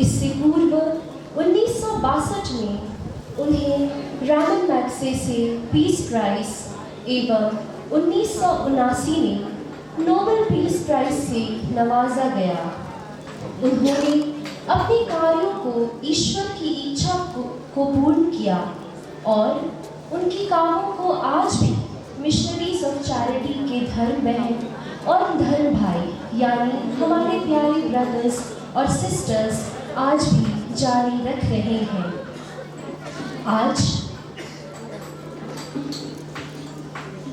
इससे पूर्व 1962 में उन्हें रामन मैग्सेसे पीस प्राइज एवं 1979 में नोबेल पीस प्राइज से नवाजा गया। उन्होंने अपने कार्यों को ईश्वर की इच्छा को पूर्ण किया और उनके कामों को आज भी मिशनरीज ऑफ चैरिटी के धर्म बहन और धर्म भाई यानी हमारे प्यारे ब्रदर्स और सिस्टर्स आज भी जारी रख रहे हैं। आज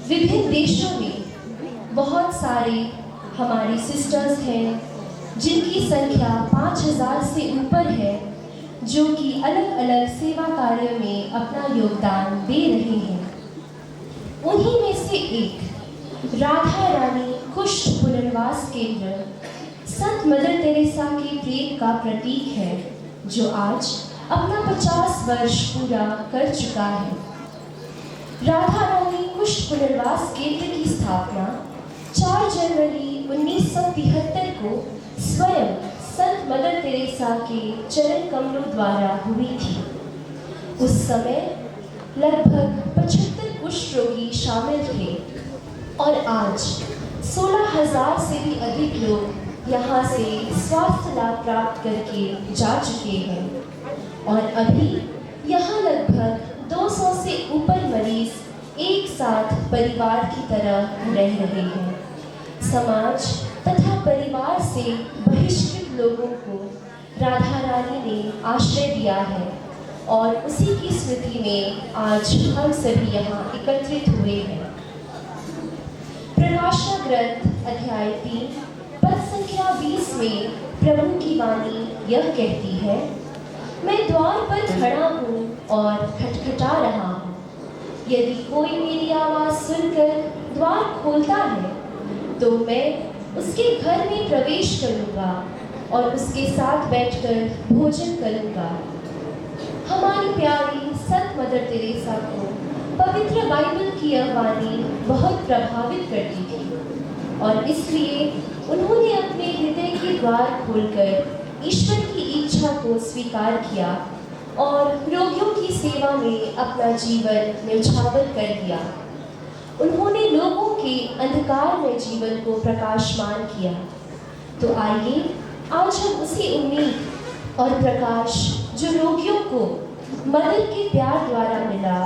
विभिन्न देशों में बहुत सारे हमारे सिस्टर्स हैं जिनकी संख्या 5000 से ऊपर है, जो कि अलग अलग सेवा कार्य में अपना योगदान दे रहे हैं। उन्हीं में से एक राधा रानी कुष्ठ पुनर्वास केंद्र संत मदर तेरेसा के प्रेम का प्रतीक है, जो आज अपना 50 वर्ष पूरा कर चुका है। राधा रानी कुष्ठ पुनर्वास केंद्र की स्थापना 4 जनवरी 1973 को स्वयं संत मदर तेरेसा के चरण कमलों द्वारा हुई थी। उस समय लगभग 75 कुष्ठ रोगी शामिल थे और आज 16,000 से भी अधिक लोग यहाँ से स्वास्थ्य लाभ प्राप्त करके जा चुके हैं और अभी यहाँ लगभग 200 से ऊपर मरीज एक साथ परिवार की तरह रह रहे हैं। समाज तथा परिवार से बहिष्कृत लोगों को राधा रानी ने आश्रय दिया है और उसी की स्मृति में आज हम सभी यहाँ एकत्रित हुए हैं। प्रकाशना ग्रंथ अध्याय 3 पद संख्या 20 में प्रभु की वाणी यह कहती है, मैं द्वार पर खड़ा हूँ और खटखटा रहा हूँ। यदि कोई मेरी आवाज़ सुनकर द्वार खोलता है तो मैं उसके घर में प्रवेश करूँगा और उसके साथ बैठकर भोजन करूँगा। हमारी प्यारी संत मदर तेरेसा को पवित्र बाइबल की यह वाणी बहुत प्रभावित करती थी और इसलिए उन्होंने अपने हृदय के द्वार खोलकर ईश्वर की इच्छा को स्वीकार किया और रोगियों की सेवा में अपना जीवन न्यौछावर कर दिया। उन्होंने लोगों के अंधकारमय जीवन को प्रकाशमान किया। तो आइए आज हम उसी उम्मीद और प्रकाश जो रोगियों को मदर के प्यार द्वारा मिला,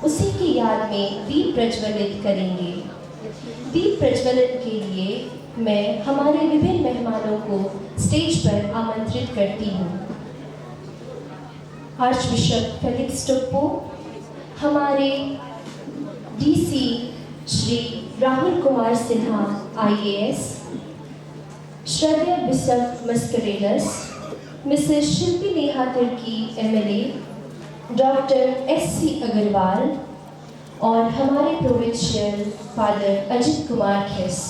उसी की याद में दीप प्रज्वलित करेंगे। दीप प्रज्वलन के लिए मैं हमारे विभिन्न मेहमानों को स्टेज पर आमंत्रित करती हूँ। आर्चबिशप फेलिक्स टोप्पो, हमारे डीसी श्री राहुल कुमार सिन्हा IAS, श्रद्धेय bishop Mascarenhas, Mrs Shilpi Neha Tirkey MLA, doctor SC Agarwal और हमारे प्रोविंशियल फादर अजित कुमार खेस।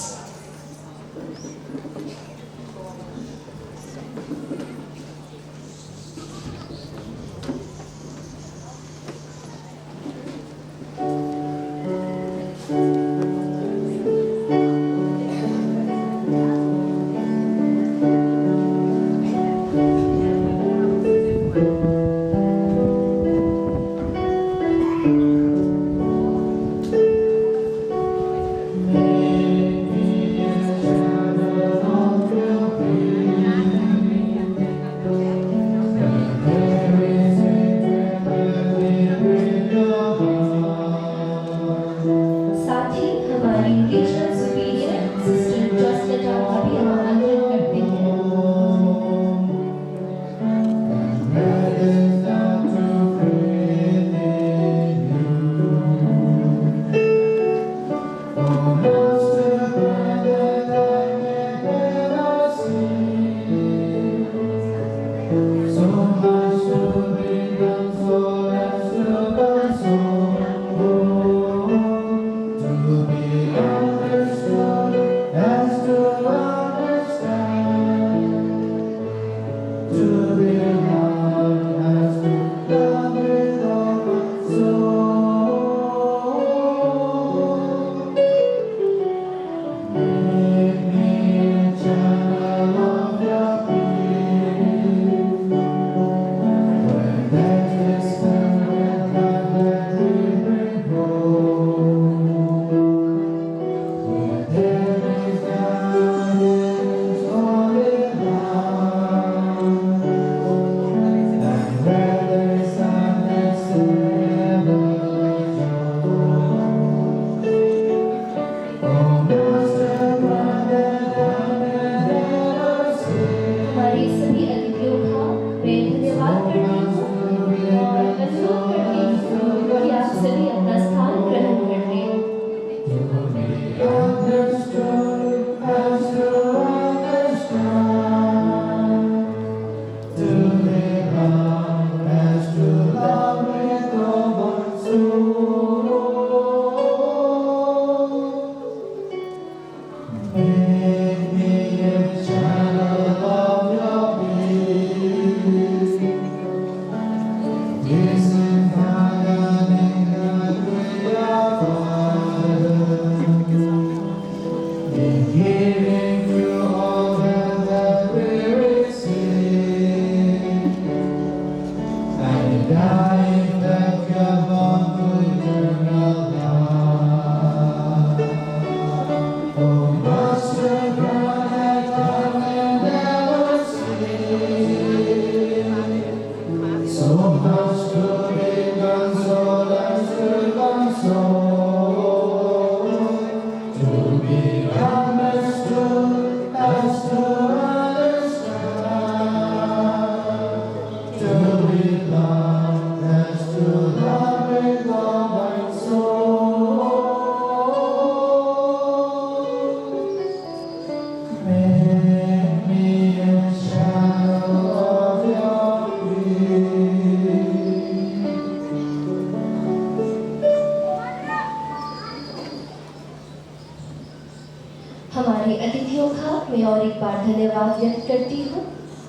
बार धन्यवाद व्यक्त करती हूँ।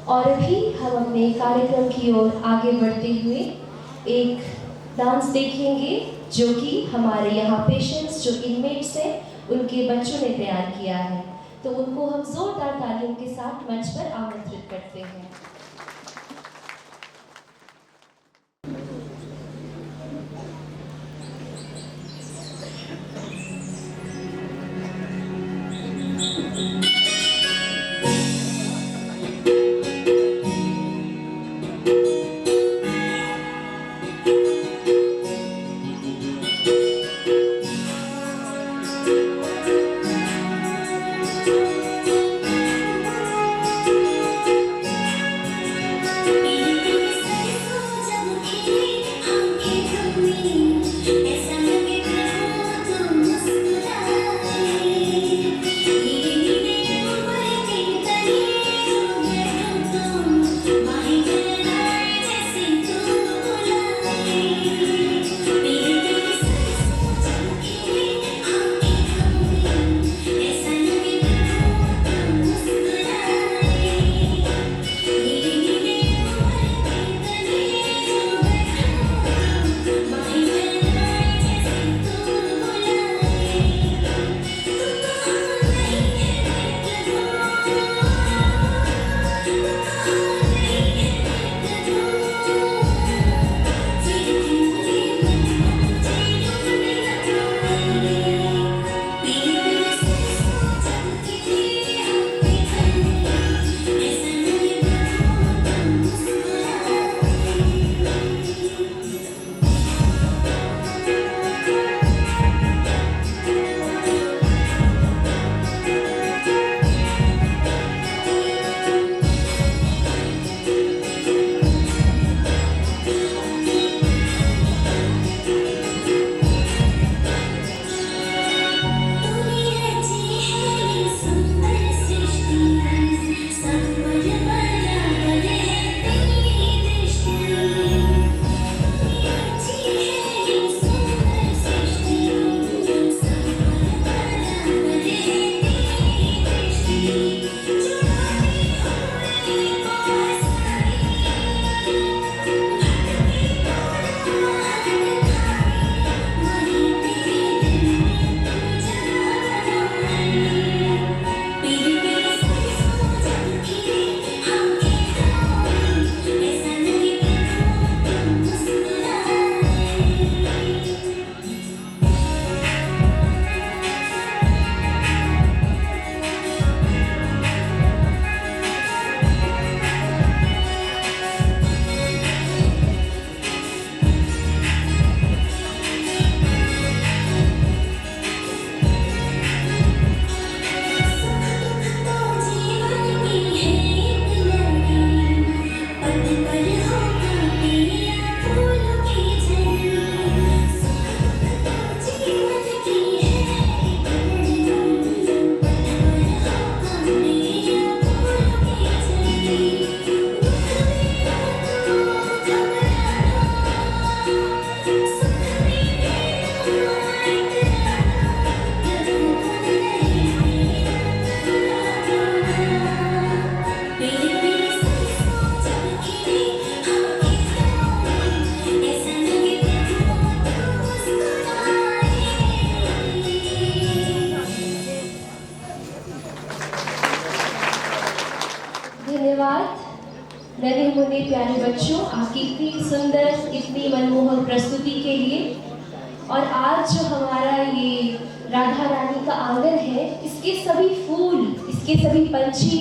और अभी हम अपने कार्यक्रम की ओर आगे बढ़ते हुए एक डांस देखेंगे जो कि हमारे यहाँ पेशेंट्स जो इनमेट्स हैं उनके बच्चों ने तैयार किया है। तो उनको हम जोरदार तालियों के साथ मंच पर आमंत्रित करते हैं। नन्हे मुन्ने प्यारे बच्चों, आपकी इतनी सुंदर इतनी मनमोहक प्रस्तुति के लिए। और आज जो हमारा ये राधा रानी का आंगन है, इसके सभी फूल, इसके सभी पंछी,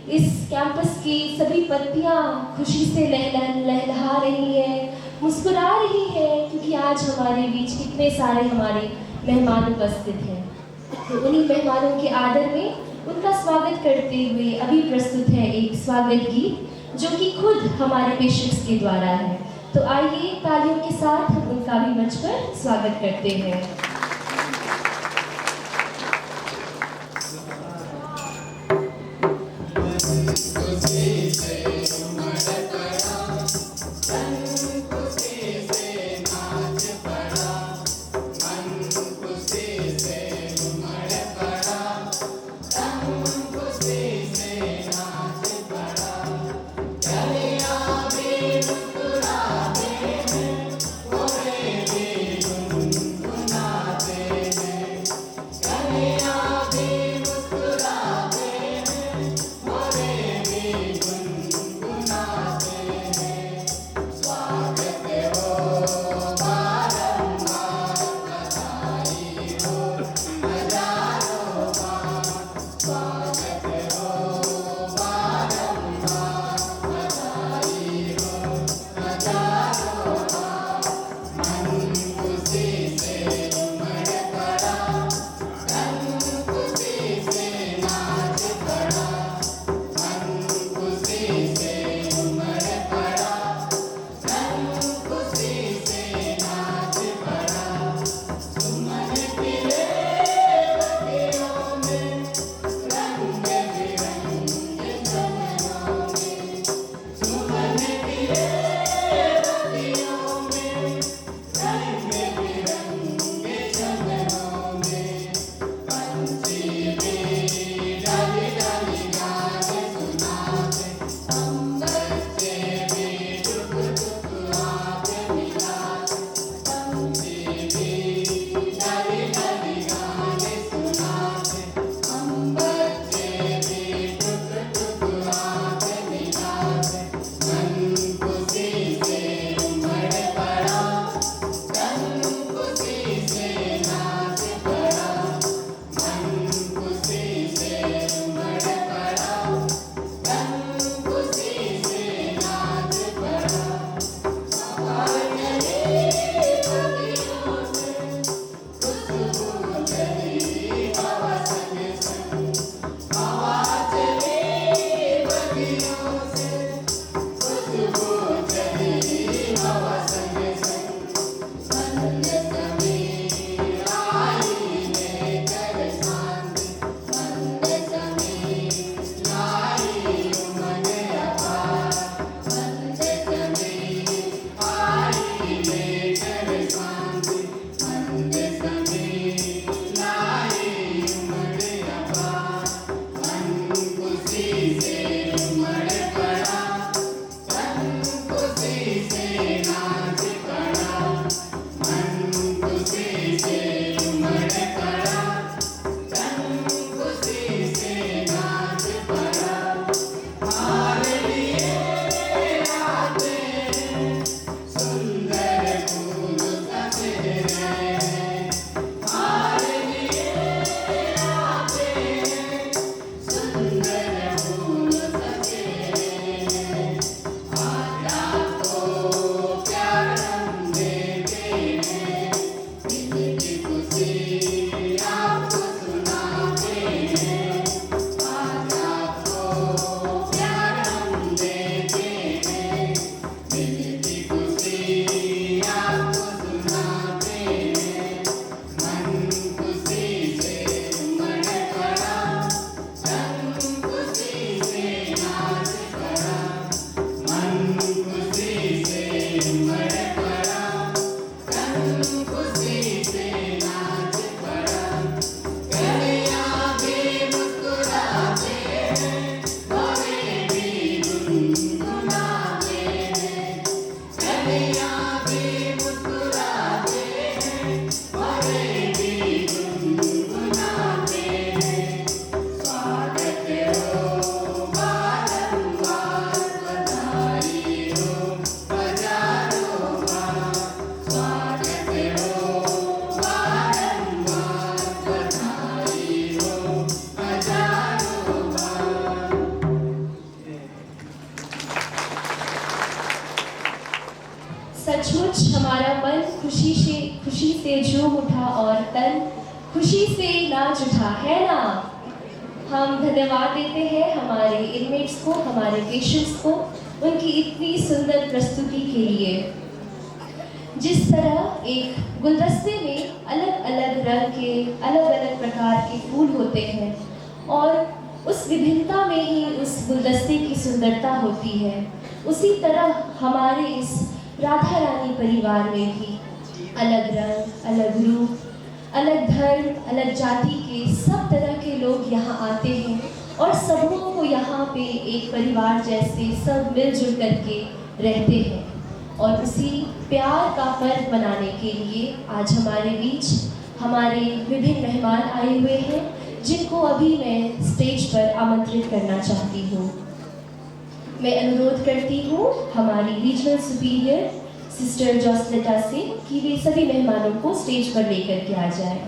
इस कैंपस की सभी पत्तियां खुशी से लहलहा रही हैं, मुस्कुरा रही हैं, क्योंकि आज हमारे बीच कितने सारे हमारे मेहमान उपस्थित हैं। तो उन्हीं मेहमानों के आदर में उनका स्वागत करते हुए अभी प्रस्तुत है एक स्वागत गीत जो कि खुद हमारे पेशेंट्स के द्वारा है। तो आइए तालियों के साथ हम उनका भी मंच पर स्वागत करते हैं। Say सचमुच हमारा मन खुशी से झूम उठा और तन खुशी से नाच उठा, है ना। हम धन्यवाद देते हैं हमारे इनमेट्स को, हमारे पेशेंट्स को, उनकी इतनी सुंदर प्रस्तुति के लिए। जिस तरह एक गुलदस्ते में अलग अलग रंग के अलग अलग प्रकार के फूल होते हैं और उस विभिन्नता में ही उस गुलदस्ते की सुंदरता होती है, उसी तरह हमारे इस राधा रानी परिवार में भी अलग रंग, अलग रूप, अलग धर्म, अलग जाति के सब तरह के लोग यहाँ आते हैं और सबों को यहाँ पे एक परिवार जैसे सब मिलजुल करके रहते हैं। और उसी प्यार का पर्व मनाने के लिए आज हमारे बीच हमारे विभिन्न मेहमान आए हुए हैं, जिनको अभी मैं स्टेज पर आमंत्रित करना चाहती हूँ। मैं अनुरोध करती हूँ हमारी रीजनल सुपीरियर सिस्टर जॉसलेटा से कि वे सभी मेहमानों को स्टेज पर लेकर के आ जाए।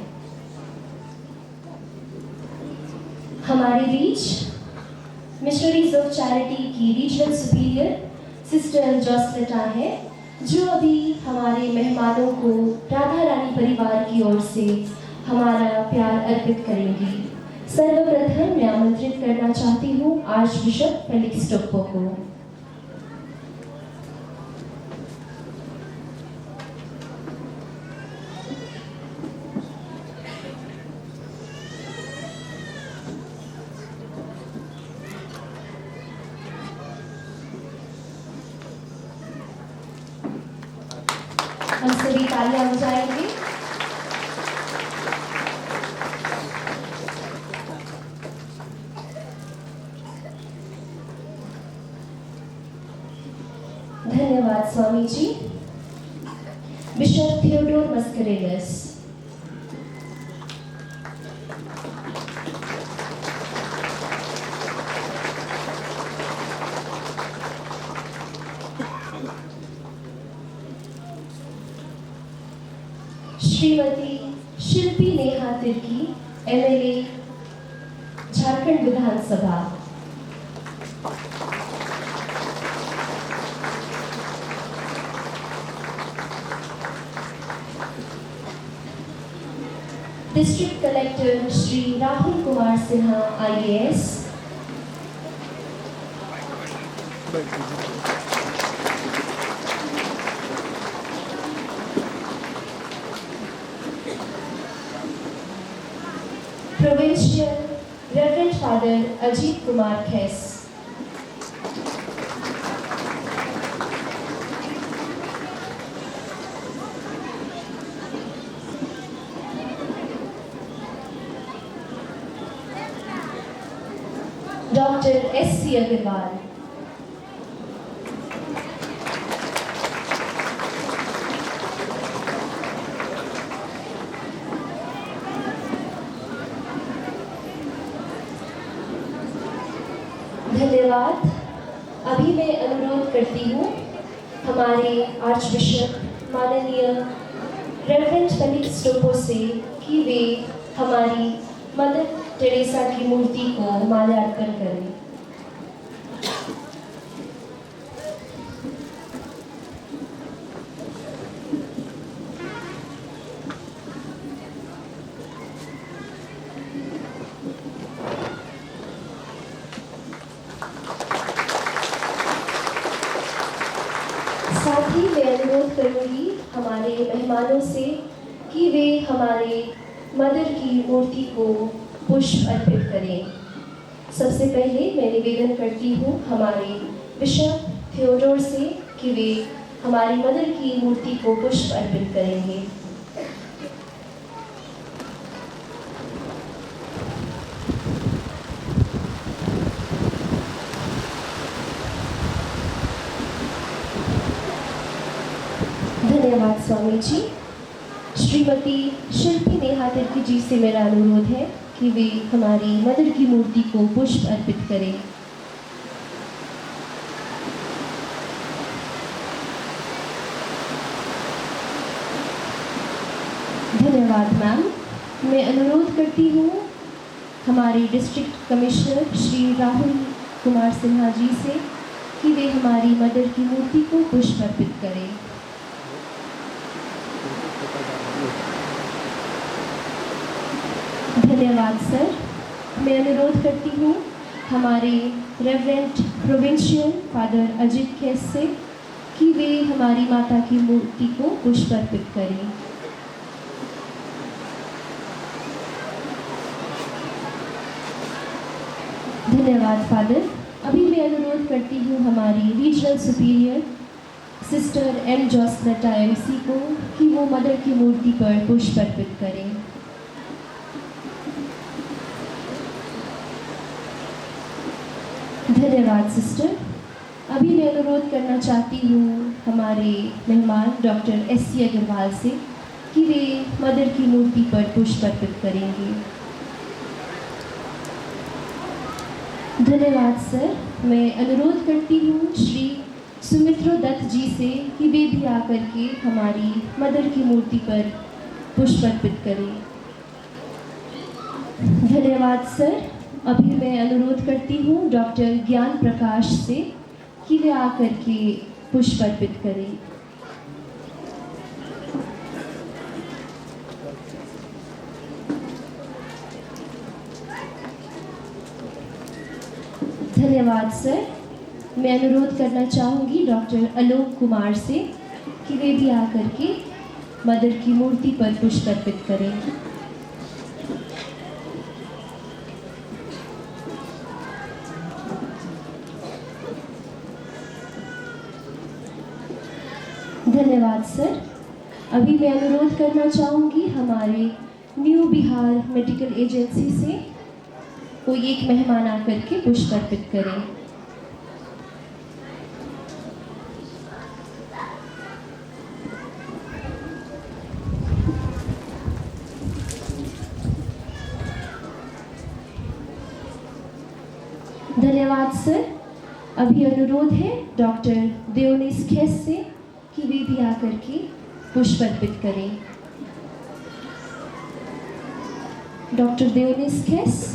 हमारे बीच मिशनरीज ऑफ चैरिटी की रीजनल सुपीरियर सिस्टर जॉसलेटा है, जो अभी हमारे मेहमानों को राधा रानी परिवार की ओर से हमारा प्यार अर्पित करेंगी। सर्वप्रथम मैं आमंत्रित करना चाहती हूँ आर्च बिशप फेलिक्स टोप्पो को। हम सभी तालियां बजाएंगे। धन्यवाद Swami ji. Bishop Theodore Mascarenhas. Shrimati Shilpi Neha Tirkey, MLA, Jharkhand Vidhansabha. District collector Shri Rahul Kumar Sinha, IAS। Provincial reverend father Ajit Kumar Khess. Doctor SC Agarwal. धन्यवाद। अभी मैं अनुरोध करती हूँ हमारे आर्च बिशप माननीय रेवरेंड फेलिक्स टोप्पो से कि वे हमारी मदर टेरेसा की मूर्ति को माल्यार्पण करें। साथ ही मैं अनुरोध करूंगी हमारे मेहमानों से कि वे हमारे मदर की मूर्ति को पुष्प अर्पित करें। सबसे पहले मैं निवेदन करती हूँ हमारे बिशप थियोडोर से कि वे हमारी मदर की मूर्ति को पुष्प अर्पित करेंगे। धन्यवाद स्वामी जी। श्रीमती शिल्पी नेहा तिर्की जी से मेरा अनुरोध है कि वे हमारी मदर की मूर्ति को पुष्प अर्पित करें। धन्यवाद मैम। मैं अनुरोध करती हूँ हमारे डिस्ट्रिक्ट कमिश्नर श्री राहुल कुमार सिन्हा जी से कि वे हमारी मदर की मूर्ति को पुष्प अर्पित करें। धन्यवाद सर। मैं अनुरोध करती हूँ हमारे रेवरेंट प्रोविंशियल फादर अजित खेस से कि वे हमारी माता की मूर्ति को पुष्प अर्पित करें। धन्यवाद फादर। अभी मैं अनुरोध करती हूँ हमारी regional superior sister M Joselata MC को कि वो मदर की मूर्ति पर पुष्प अर्पित करें। धन्यवाद सिस्टर। अभी मैं अनुरोध करना चाहती हूँ हमारे मेहमान डॉक्टर एस.सी. अग्रवाल से कि वे मदर की मूर्ति पर पुष्प अर्पित करेंगे। धन्यवाद सर। मैं अनुरोध करती हूँ श्री सुमित्रो दत्त जी से कि वे भी आकर के हमारी मदर की मूर्ति पर पुष्प अर्पित करें। धन्यवाद सर। अभी मैं अनुरोध करती हूँ डॉक्टर ज्ञान प्रकाश से कि वे आकर के पुष्प अर्पित करें। धन्यवाद सर। मैं अनुरोध करना चाहूँगी डॉक्टर आलोक कुमार से कि वे भी आकर के मदर की मूर्ति पर पुष्प अर्पित करें। धन्यवाद सर। अभी मैं अनुरोध करना चाहूँगी हमारे न्यू बिहार मेडिकल एजेंसी से कोई एक मेहमान आकर के पुष्प अर्पित करें। धन्यवाद सर। अभी अनुरोध है डॉक्टर देवनीश खेस से कि वे भी आकर के पुष्प अर्पित करें। डॉक्टर देवनीश खेस।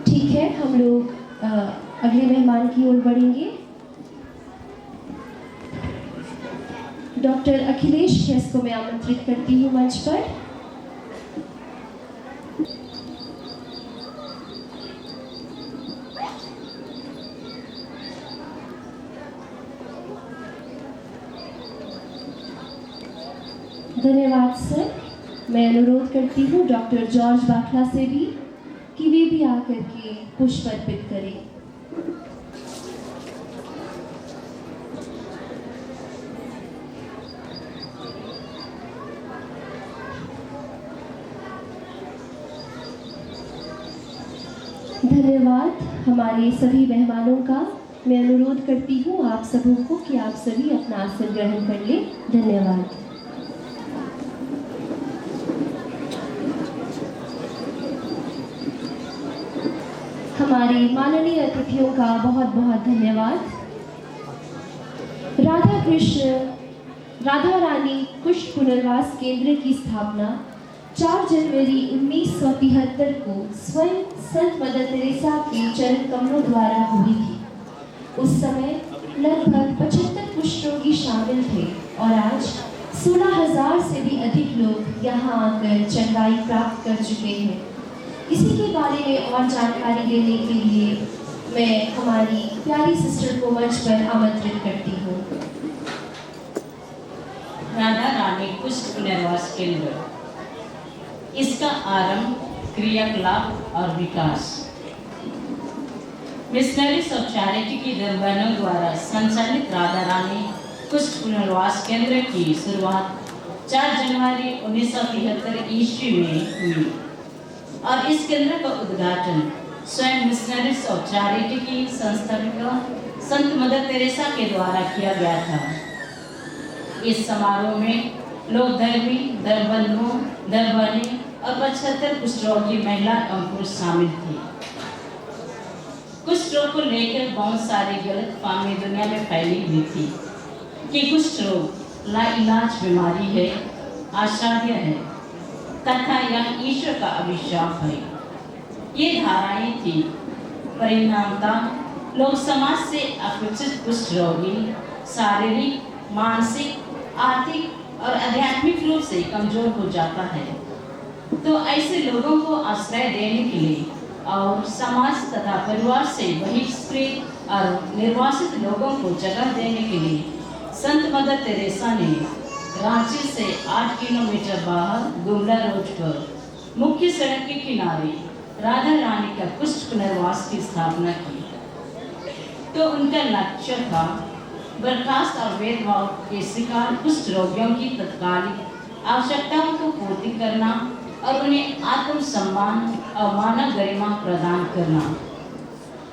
ठीक है, हम लोग अगले मेहमान की ओर बढ़ेंगे। डॉक्टर अखिलेश खेस को मैं आमंत्रित करती हूँ मंच पर। धन्यवाद सर। मैं अनुरोध करती हूँ डॉक्टर जॉर्ज बाखला से भी कि वे भी आकर के पुष्प अर्पित करें। धन्यवाद हमारे सभी मेहमानों का। मैं अनुरोध करती हूँ आप सबों को कि आप सभी अपना आसन ग्रहण कर लें। धन्यवाद। हमारे माननीय अतिथियों का बहुत बहुत धन्यवाद। राधा रानी कुष्ठ पुनर्वास केंद्र की स्थापना 4 जनवरी 1973 को स्वयं संत मदर तेरेसा के चरण कमलों द्वारा हुई थी। उस समय लगभग 75 कुष्ठ रोगी शामिल थे और आज 16,000 से भी अधिक लोग यहाँ आकर चंगाई प्राप्त कर चुके हैं। इसी के बारे में और जानकारी देने के लिए मैं हमारी प्यारी सिस्टर को मंच पर आमंत्रित करती हूँ। राधा रानी कुष्ठ पुनर्वास केंद्र, इसका आरंभ, क्रियाकलाप और विकास मिशनरीज ऑफ चैरिटी की दरबारों द्वारा संचालित राधा रानी कुष्ठ पुनर्वास केंद्र की शुरुआत 4 जनवरी 1973 ईस्वी में हुई और इस केंद्र का उद्घाटन स्वयं मिशनरीज ऑफ चैरिटी की संस्थापिका संत मदर तेरेसा के द्वारा किया गया था। इस समारोह में लोक धर्मी, दरबंधुओं, दरबानी और 75 कुष्ठ रोग की महिला एवं पुरुष शामिल थे। कुष्ठ रोग को लेकर बहुत सारी गलतफहमी दुनिया में फैली हुई थी कि कुष्ठ रोग लाइलाज बीमारी है, असाध्य है तथा यह ईश्वर का अभिशाप है। ये धाराएं थी। परिणामतः लोग समाज से अपेक्षित कुष्ठ रोगी शारीरिक, मानसिक, आर्थिक और आध्यात्मिक रूप से कमजोर हो जाता है। तो ऐसे लोगों को आश्रय देने के लिए और समाज तथा परिवार से बहिष्कृत और निर्वासित लोगों को जगह देने के लिए संत मदर तेरेसा ने रांची से 8 किलोमीटर बाहर गुमला रोड पर मुख्य सड़क के किनारे राधा रानी का कुष्ठ पुनर्वास की स्थापना की। तो उनका लक्ष्य था बर्खास्त और भेदभाव के शिकार कुष्ठ रोगियों की तत्कालिक आवश्यकताओं को पूर्ति करना और उन्हें आत्मसम्मान और मानव गरिमा प्रदान करना।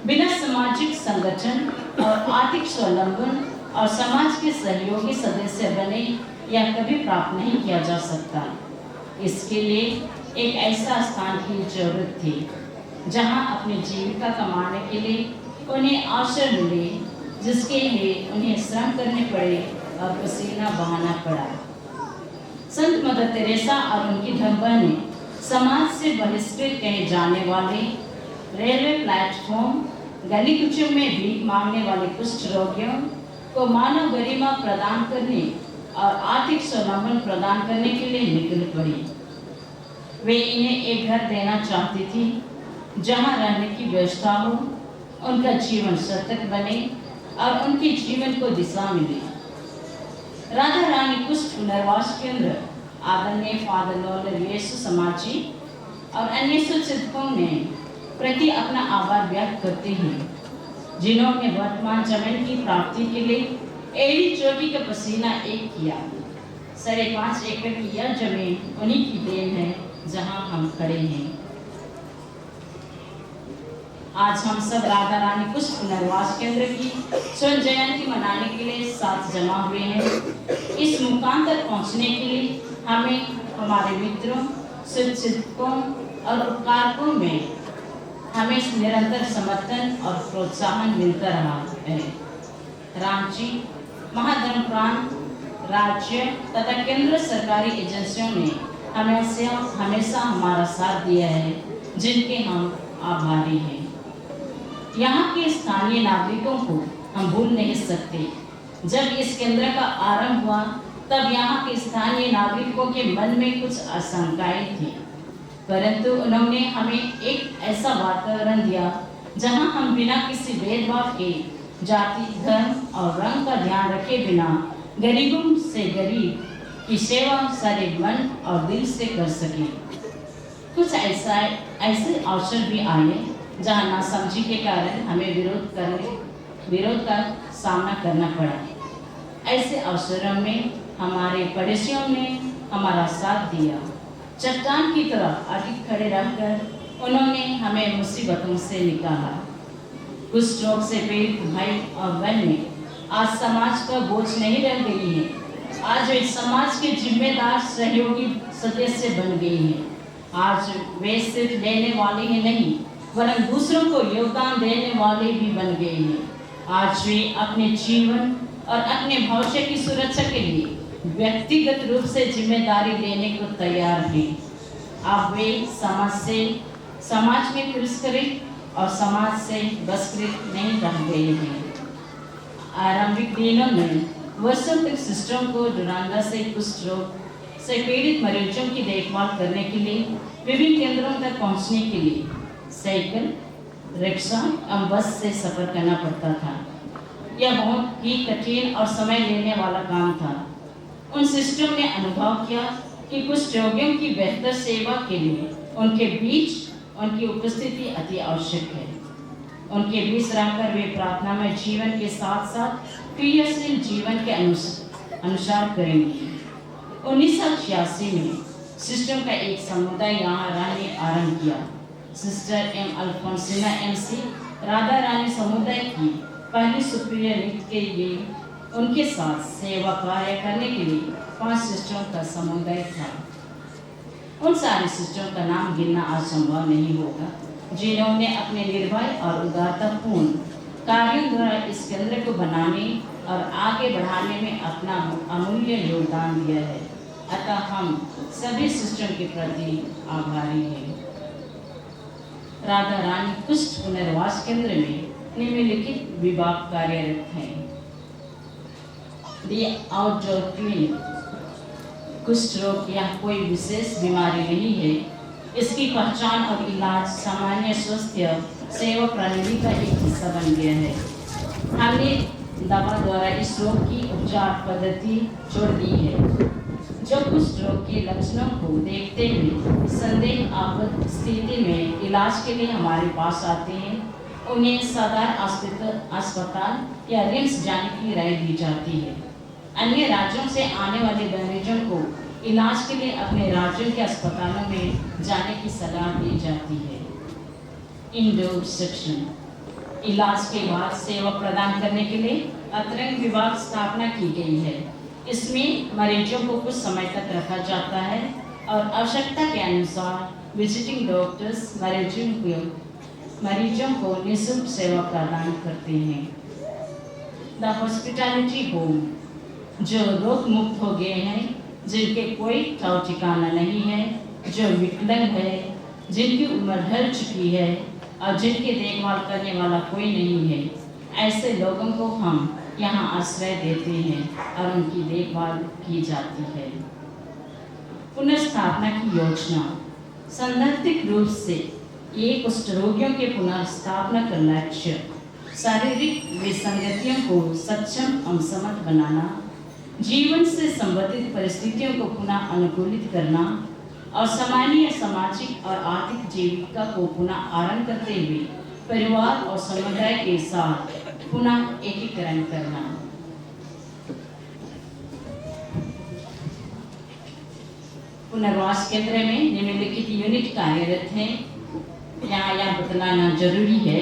बिना सामाजिक संगठन और आर्थिक स्वावलंबन और समाज के सहयोगी सदस्य बने यह कभी प्राप्त नहीं किया जा सकता। इसके लिए एक ऐसा स्थान की जरूरत थी जहां अपनी जीविका कमाने के लिए उन्हें अवसर मिले, जिसके लिए उन्हें श्रम करने पड़े और पसीना बहाना पड़ा। संत मदर तेरेसा और उनकी धर्मपत्नी ने समाज से बहिष्कृत कहे जाने वाले रेलवे प्लेटफॉर्म, गली कुचों में भीख मांगने वाले कुष्ठ रोगियों को मानव गरिमा प्रदान करने और आर्थिक स्वावलंबन प्रदान करने के लिए निकल पड़ी। वे इन्हें एक घर देना चाहती थी जहां रहने की व्यवस्था हो, उनका जीवन सार्थक बने और उनके जीवन को दिशा मिले। राधा रानी कुष्ठ पुनर्वास केंद्र आदरणीय फादर लॉर्ड यीशु समाजी और अन्य स्वचिंतकों ने प्रति अपना आभार व्यक्त करते हैं, जिन्होंने वर्तमान जमीन की प्राप्ति के लिए एड़ी चोटी का पसीना एक किया। 5.5 एकड़ की यह जमीन उन्हीं की देन है जहां हम खड़े हैं। आज हम सब राधा रानी कुष्ठ पुनर्वास केंद्र की स्वर्ण जयंती मनाने के लिए साथ जमा हुए हैं। इस मुकाम तक पहुंचने के लिए हमें हमारे मित्रों, शुभचिंतकों और उपकारकों में हमें निरंतर समर्थन और प्रोत्साहन मिलता रहा है। रांची, महाधर्मप्राण, राज्य तथा केंद्र सरकारी एजेंसियों ने हमेशा हमारा साथ दिया है, जिनके हम आभारी हैं। यहाँ के स्थानीय नागरिकों को हम भूल नहीं सकते। जब इस केंद्र का आरंभ हुआ तब यहाँ के स्थानीय नागरिकों के मन में कुछ आशंकाएं थी, परंतु उन्होंने हमें एक ऐसा वातावरण दिया जहाँ हम बिना किसी भेदभाव के जाति, धर्म और रंग का ध्यान रखे बिना गरीबों से गरीब की सेवा सारे मन और दिल से कर सके। कुछ ऐसे अवसर भी आए जहाँ नासमझी के कारण हमें विरोध का सामना करना पड़ा। ऐसे अवसरों में हमारे पड़ोसियों ने हमारा साथ दिया। चट्टान की तरह अटक खड़े रहकर उन्होंने हमें मुसीबतों से निकाला। कुष्ठ रोग से पीड़ित भाई और बहनें आज समाज का बोझ नहीं रह गई हैं। आज वे समाज के जिम्मेदार सहयोगी सदस्य बन गई हैं। आज वे सिर्फ लेने वाले ही नहीं वरन दूसरों को योगदान देने वाले भी बन गए हैं। आज वे अपने जीवन और अपने भविष्य की सुरक्षा के लिए व्यक्तिगत रूप से जिम्मेदारी लेने को तैयार हैं। अब वे समाज में तिरस्कृत और समाज से बहिष्कृत नहीं रह गए हैं। आरंभिक दिनों में वर्षों तक सिस्टम को डुरांडा से कुष्ठ रोग से पीड़ित मरीजों की देखभाल करने के लिए विभिन्न केंद्रों तक पहुंचने के लिए साइकिल, रिक्शा और बस से सफर करना पड़ता था। यह बहुत ही कठिन और समय लेने वाला काम था। उन सिस्टम ने अनुभव किया कि कुछ रोगियों की बेहतर सेवा के लिए उनके बीच उनकी उपस्थिति अति आवश्यक है। उनके बीच रहकर वे प्रार्थना में जीवन के साथ साथ क्रियाशील जीवन के अनुसार करेंगे। 1986 में सिस्टम का एक समुदाय यहाँ रहने आरंभ किया। Sister M अल्फोंसिना MC Radha Rani समुदाय की पहली सुप्रियर नियुक्त के लिए उनके साथ सेवा कार्य करने के लिए 5 सिस्टरों का समुदाय था। उन सारे सिस्टरों का नाम गिनना आज संभव नहीं होगा, जिन्होंने अपने निर्भय और उदारतापूर्ण कार्यों द्वारा इस केंद्र को बनाने और आगे बढ़ाने में अपना अमूल्य योगदान दिया है। अतः हम सभी सिस्टरों के प्रति आभारी हैं। राधा रानी कुष्ठ पुनर्वास केंद्र में निम्नलिखित विभाग कार्यरत हैं। दी आउटडोर क्लिनिक, कुष्ठ रोग या कोई विशेष बीमारी नहीं है, इसकी पहचान और इलाज सामान्य स्वास्थ्य सेवा प्रणाली का एक हिस्सा बन गया है। हमने दवा द्वारा इस रोग की उपचार पद्धति छोड़ दी है। जो कुष्ठ रोग के लक्षणों को देखते हुए संदेह आपात स्थिति में इलाज के लिए हमारे पास आते हैं, उन्हें सदर अस्पताल या रिम्स जाने की राय दी जाती है। अन्य राज्यों से आने वाले मरीजों को इलाज के लिए अपने राज्यों के अस्पतालों में जाने की सलाह दी जाती है। इंडोर सेक्शन, इलाज के बाद सेवा प्रदान करने के लिए अतिरिक्त विभाग स्थापना की गई है। इसमें मरीजों को कुछ समय तक रखा जाता है और आवश्यकता के अनुसार विजिटिंग डॉक्टर्स मरीजों को निःशुल्क सेवा प्रदान करते हैं। द हॉस्पिटैलिटी होम, जो रोग मुक्त हो गए हैं, जिनके कोई ठिकाना ठिकाना नहीं है, जो विकलांग है, जिनकी उम्र ढल चुकी है और जिनकी देखभाल करने वाला कोई नहीं है, ऐसे लोगों को हम यहाँ आश्रय देते हैं और उनकी देखभाल की जाती है। पुनर्स्थापना की योजना, सैद्धांतिक रूप से ये कुष्ठ रोगियों के पुनर्स्थापना का लक्ष्य शारीरिक विसंगतियों को सक्षम और समर्थ बनाना, जीवन से संबंधित परिस्थितियों को पुनः अनुकूलित करना और सामान्य सामाजिक और आर्थिक जीविका को पुनः आरंभ करते हुए परिवार और समुदाय के साथ पुनः एकीकरण करना। पुनर्वास केंद्र में निम्नलिखित यूनिट कार्यरत हैं। यहाँ यह बतलाना जरूरी है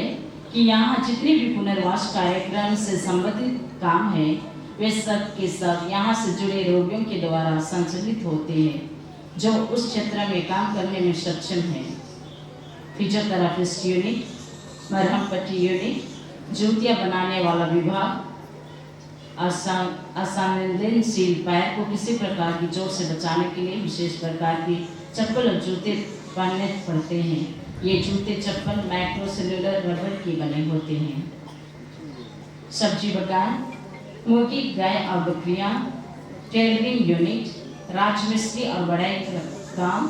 कि यहाँ जितने भी पुनर्वास कार्यक्रम से संबंधित काम है, वे सब के सब यहाँ से जुड़े रोगियों के द्वारा संचालित होते हैं जो उस क्षेत्र में काम करने में सक्षम है। फिजियोथेरापिस्ट यूनिट, मरहम पट्टी यूनिट, जूतियाँ बनाने वाला विभाग, असंवेदनशील पैर को किसी प्रकार की चोट से बचाने के लिए विशेष प्रकार की चप्पल और जूते पहनने पड़ते हैं। ये जूते चप्पल माइक्रोसेल्युलर रबर के बने होते हैं। सब्जी बगान, मुर्गी, गाय और बकरियाँ, टेलरिंग यूनिट, राजमिस्त्री और बढ़ाई काम,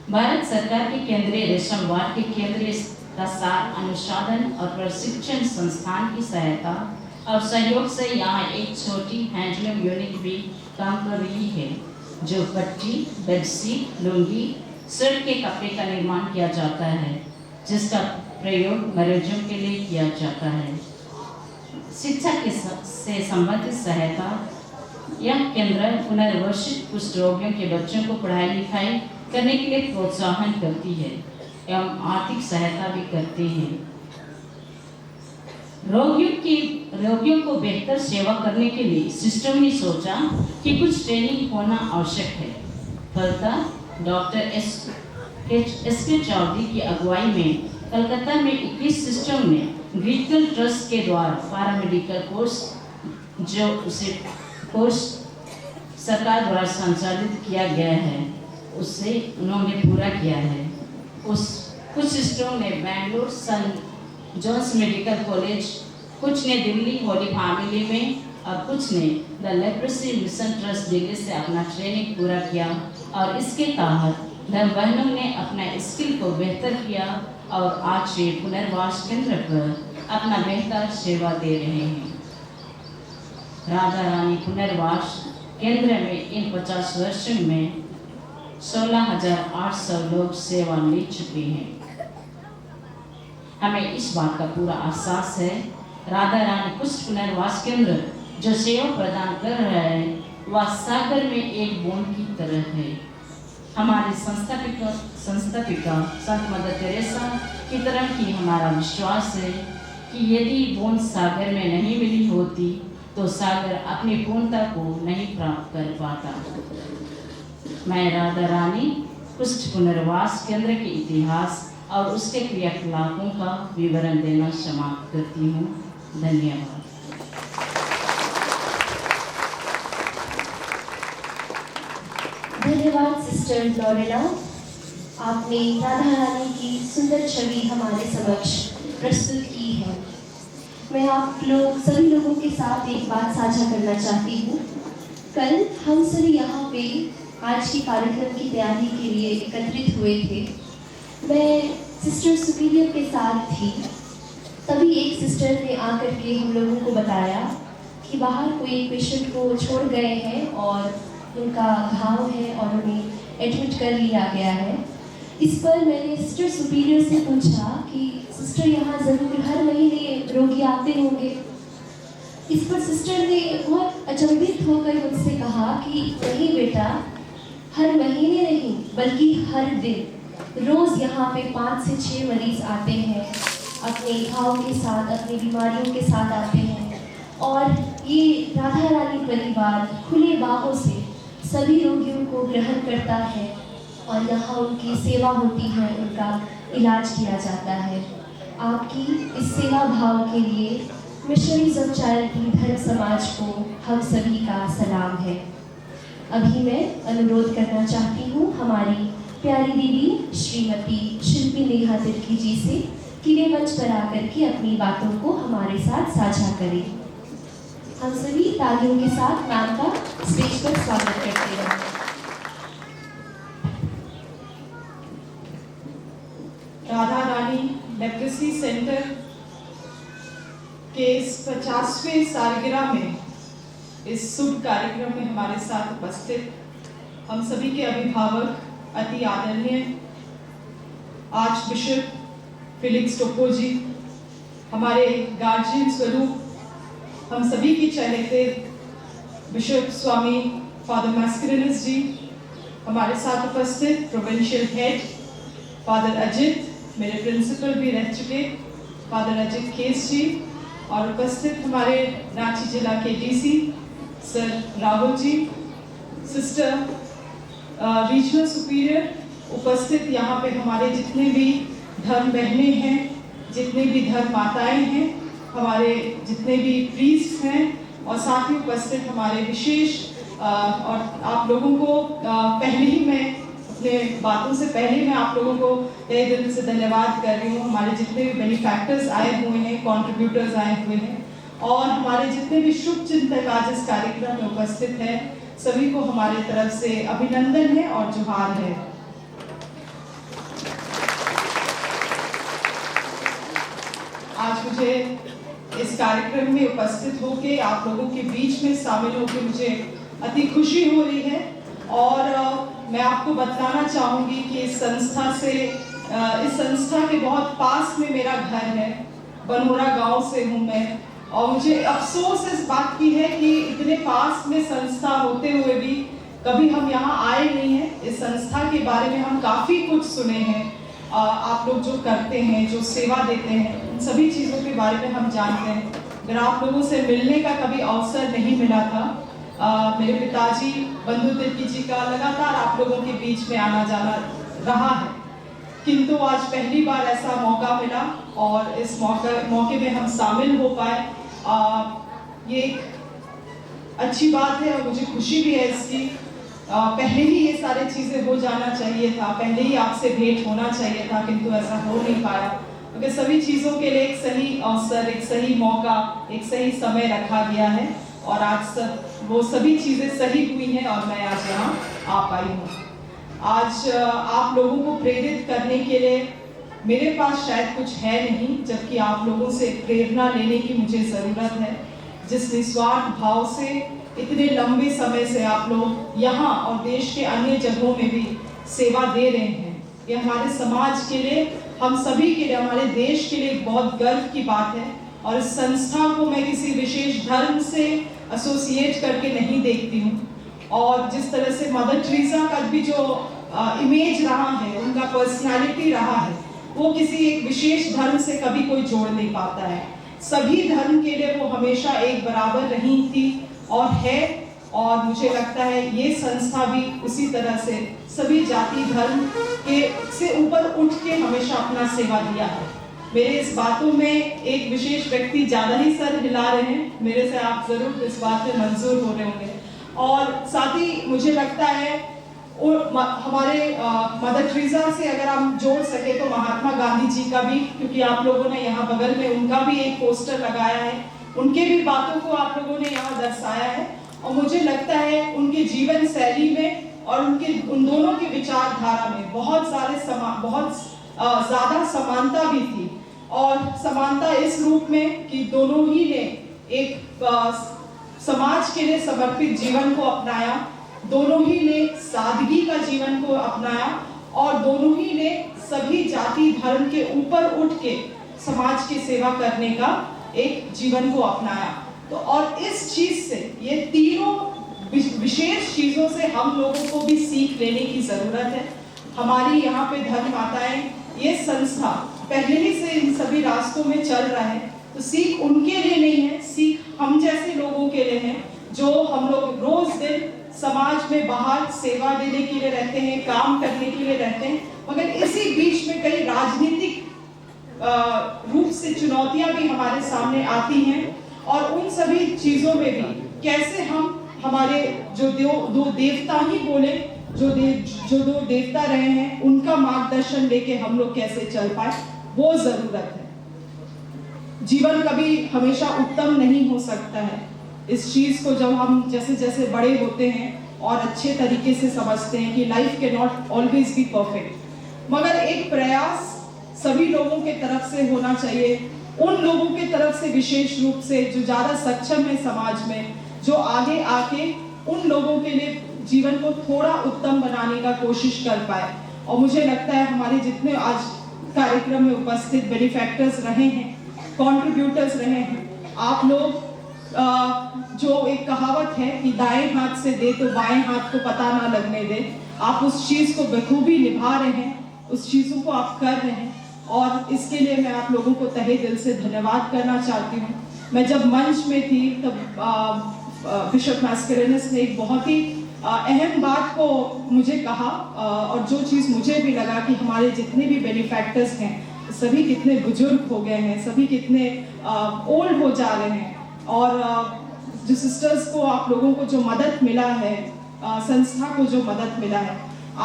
भारत सरकार के केंद्रीय रेशम वार्ड के केंद्रीय प्रसार अनुसंधान और प्रशिक्षण संस्थान की सहायता और सहयोग से यहाँ एक छोटी हैंडलूम यूनिट भी काम कर रही है, जो पट्टी, बेडशीट, लुंगी, शर्ट के कपड़े का निर्माण किया जाता है, जिसका प्रयोग मरीजों के लिए किया जाता है। शिक्षा से संबंधित सहायता, यह केंद्र पुनर्वसित कुष्ठ रोगियों के बच्चों को पढ़ाई लिखाई करने के लिए प्रोत्साहन करती है एवं आर्थिक सहायता भी करते हैं। रोगियों को बेहतर सेवा करने के लिए सिस्टम ने सोचा कि कुछ ट्रेनिंग होना आवश्यक है। फलतः डॉक्टर एस.के. चौधरी की अगुवाई में कलकत्ता में 21 सिस्टम ने ग्रीकल ट्रस्ट के द्वारा पैरामेडिकल कोर्स, जो उसे कोर्स सरकार द्वारा संचालित किया गया है, उससे उन्होंने पूरा किया है। कुछ सिस्टरों ने बेंगलुरु सन जॉन्स मेडिकल कॉलेज, कुछ ने दिल्ली होली फैमिली में और कुछ ने the leprosy mission trust Delhi से अपना ट्रेनिंग पूरा किया और इसके तहत बहनों ने अपना स्किल को बेहतर किया और आज वे पुनर्वास केंद्र पर अपना बेहतर सेवा दे रहे हैं। राधा रानी पुनर्वास केंद्र में इन 50 वर्षों में 16,800 लोग सेवा ले चुके हैं। हमें इस बात का पूरा एहसास है, राधा रानी कुष्ठ पुनर्वास केंद्र जो सेवा प्रदान कर रहा है, वह सागर में एक बूंद की तरह है। हमारे संस्थापिका संत मदर टेरेसा की तरह की हमारा विश्वास है कि यदि बूंद सागर में नहीं मिली होती तो सागर अपनी पूर्णता को नहीं प्राप्त कर पाता। मैं राधा रानी कुष्ठ पुनर्वास केंद्र के इतिहास और उसके क्रियाकलापों का विवरण देना समाप्त करती हूँ। धन्यवाद। धन्यवाद सिस्टर लॉरेना, आपने राधा रानी की सुंदर छवि हमारे समक्ष प्रस्तुत की। की है। मैं आप लोग सभी लोगों के साथ एक बात साझा करना चाहती हूँ। कल हम सभी यहाँ पे आज के कार्यक्रम की तैयारी के लिए एकत्रित हुए थे। मैं सिस्टर सुपीरियर के साथ थी, तभी एक सिस्टर ने आकर के हम लोगों को बताया कि बाहर कोई पेशेंट को छोड़ गए हैं और उनका घाव है और उन्हें एडमिट कर लिया गया है। इस पर मैंने सिस्टर सुपीरियर से पूछा कि सिस्टर यहाँ ज़रूर हर महीने रोगी आते होंगे। इस पर सिस्टर ने बहुत अचंभित होकर मुझसे कहा कि नहीं बेटा, हर महीने नहीं बल्कि हर दिन रोज़ यहाँ पे 5 से 6 मरीज़ आते हैं, अपने घाव के साथ, अपनी बीमारियों के साथ आते हैं और ये राधा रानी परिवार खुले बाहों से सभी रोगियों को ग्रहण करता है और यहाँ उनकी सेवा होती है, उनका इलाज किया जाता है। आपकी इस सेवा भाव के लिए मिशनरीज ऑफ चैरिटी धर्म समाज को हम सभी का सलाम है। अभी मैं अनुरोध करना चाहती हूँ हमारी प्यारी दीदी श्रीमती शिल्पी नेहा तिर्की जी से कि वे मंच पर आकर के अपनी बातों को हमारे साथ साझा करें। हम सभी तालियों के साथ मैम का स्टेज पर स्वागत करते हैं। राधा रानी लेप्रेसी सेंटर के इस 50वें सालगिरह में इस शुभ कार्यक्रम में हमारे साथ उपस्थित हम सभी के अभिभावक अति आदरणीय आर्च बिशप फिलिक्स टोप्पो जी, हमारे गार्जियन स्वरूप हम सभी की चहेते बिशप स्वामी फादर मैस्करिनस जी, हमारे साथ उपस्थित प्रोविंशियल हेड फादर अजित, मेरे प्रिंसिपल भी रह चुके फादर अजित केस जी, और उपस्थित हमारे रांची जिला के DC sir Rahul ji, sister regional superior, उपस्थित यहाँ पे हमारे जितने भी धर्म बहनें हैं, जितने भी धर्म माताएं हैं, हमारे जितने भी प्रीस्ट हैं और साथ ही उपस्थित हमारे विशेष और आप लोगों को पहले ही मैं अपने बातों से पहले मैं आप लोगों को तहे दिल से धन्यवाद कर रही हूँ। हमारे जितने भी बेनिफैक्टर्स आए हुए हैं, कंट्रीब्यूटर्स आए हुए हैं और हमारे जितने भी शुभ चिंतक आज इस कार्यक्रम में उपस्थित हैं, सभी को हमारे तरफ से अभिनंदन है और जोहार है। आज मुझे इस कार्यक्रम में उपस्थित होके आप लोगों के बीच में शामिल होकर मुझे अति खुशी हो रही है और मैं आपको बताना चाहूँगी कि इस संस्था के बहुत पास में मेरा घर है। बनोरा गांव से हूँ मैं और मुझे अफसोस इस बात की है कि इतने पास में संस्था होते हुए भी कभी हम यहाँ आए नहीं हैं। इस संस्था के बारे में हम काफ़ी कुछ सुने हैं, आप लोग जो करते हैं, जो सेवा देते हैं, उन सभी चीज़ों के बारे में हम जानते हैं। अगर आप लोगों से मिलने का कभी अवसर नहीं मिला था, मेरे पिताजी बंधु तिर्की जी का लगातार आप लोगों के बीच में आना जाना रहा है, किंतु आज पहली बार ऐसा मौका मिला और इस मौके में हम शामिल हो पाए। ये एक अच्छी बात है और मुझे खुशी भी है इसकी। पहले ही ये सारी चीज़ें हो जाना चाहिए था, पहले ही आपसे भेंट होना चाहिए था, किंतु ऐसा हो नहीं पाया क्योंकि सभी चीज़ों के लिए एक सही अवसर, एक सही मौका, एक सही समय रखा गया है और आज वो सभी चीज़ें सही हुई हैं और मैं आज यहाँ आ पाई हूँ। आज आप लोगों को प्रेरित करने के लिए मेरे पास शायद कुछ है नहीं, जबकि आप लोगों से प्रेरणा लेने की मुझे ज़रूरत है। जिस निस्वार्थ भाव से इतने लंबे समय से आप लोग यहाँ और देश के अन्य जगहों में भी सेवा दे रहे हैं, ये हमारे समाज के लिए, हम सभी के लिए, हमारे देश के लिए बहुत गर्व की बात है। और इस संस्था को मैं किसी विशेष धर्म से एसोसिएट करके नहीं देखती हूँ और जिस तरह से मदर टेरेसा का भी जो इमेज रहा है, उनका पर्सनालिटी रहा है, वो किसी एक विशेष धर्म से कभी कोई जोड़ नहीं पाता है। सभी धर्म के लिए वो हमेशा एक बराबर रही थी और है, और मुझे लगता है ये संस्था भी उसी तरह से सभी जाति धर्म के से ऊपर उठ के हमेशा अपना सेवा दिया है। मेरे इस बातों में एक विशेष व्यक्ति ज़्यादा ही सर हिला रहे हैं, मेरे से आप ज़रूर इस बात पे मंजूर हो रहे होंगे। और साथ ही मुझे लगता है हमारे मदर टेरेसा से अगर हम जोड़ सके तो महात्मा गांधी जी का भी, क्योंकि आप लोगों ने यहाँ बगल में उनका भी एक पोस्टर लगाया है, उनके भी बातों को आप लोगों ने यहाँ दर्शाया है। और मुझे लगता है उनके जीवन शैली में और उन दोनों की विचारधारा में बहुत ज़्यादा समानता भी थी। और समानता इस रूप में कि दोनों ही ने एक समाज के लिए समर्पित जीवन को अपनाया, दोनों ही ने सादगी का जीवन को अपनाया और दोनों ही ने सभी जाति धर्म के ऊपर उठ के समाज की सेवा करने का एक जीवन को अपनाया। तो और इस चीज से, ये तीनों विशेष चीजों से हम लोगों को भी सीख लेने की जरूरत है। हमारी यहाँ पे धर्म माताएं, ये संस्था पहले ही से इन सभी रास्तों में चल रहा है, तो सीख उनके लिए नहीं है, सीख हम जैसे लोगों के लिए है, जो हम लोग रोज दिन समाज में बाहर सेवा देने के लिए रहते हैं, काम करने के लिए रहते हैं, मगर इसी बीच में कई राजनीतिक रूप से चुनौतियां भी हमारे सामने आती हैं। और उन सभी चीजों में भी कैसे हम हमारे जो दो देवता ही बोले, जो दो देवता रहे हैं, उनका मार्गदर्शन लेके हम लोग कैसे चल पाए, वो जरूरत है। जीवन कभी हमेशा उत्तम नहीं हो सकता है। इस चीज को जब हम जैसे जैसे बड़े होते हैं और अच्छे तरीके से समझते हैं कि life can not always be perfect, मगर एक प्रयास सभी लोगों के तरफ से होना चाहिए, उन लोगों के तरफ से विशेष रूप से जो ज्यादा सक्षम है समाज में, जो आगे आके उन लोगों के लिए जीवन को थोड़ा उत्तम बनाने का कोशिश कर पाए। और मुझे लगता है हमारे जितने आज कार्यक्रम में उपस्थित बेनिफैक्टर्स रहे हैं, कंट्रीब्यूटर्स रहे हैं, आप लोग जो एक कहावत है कि दाएं हाथ से दे तो बाएं हाथ को पता ना लगने दे, आप उस चीज को बखूबी निभा रहे हैं, उस चीजों को आप कर रहे हैं, और इसके लिए मैं आप लोगों को तहे दिल से धन्यवाद करना चाहती हूँ। मैं जब मंच में थी तब बिशप मास्करेनस ने एक बहुत ही अहम बात को मुझे कहा, और जो चीज़ मुझे भी लगा कि हमारे जितने भी बेनिफैक्टर्स हैं सभी कितने बुजुर्ग हो गए हैं, सभी कितने ओल्ड हो जा रहे हैं, और जो सिस्टर्स को, आप लोगों को जो मदद मिला है, संस्था को जो मदद मिला है,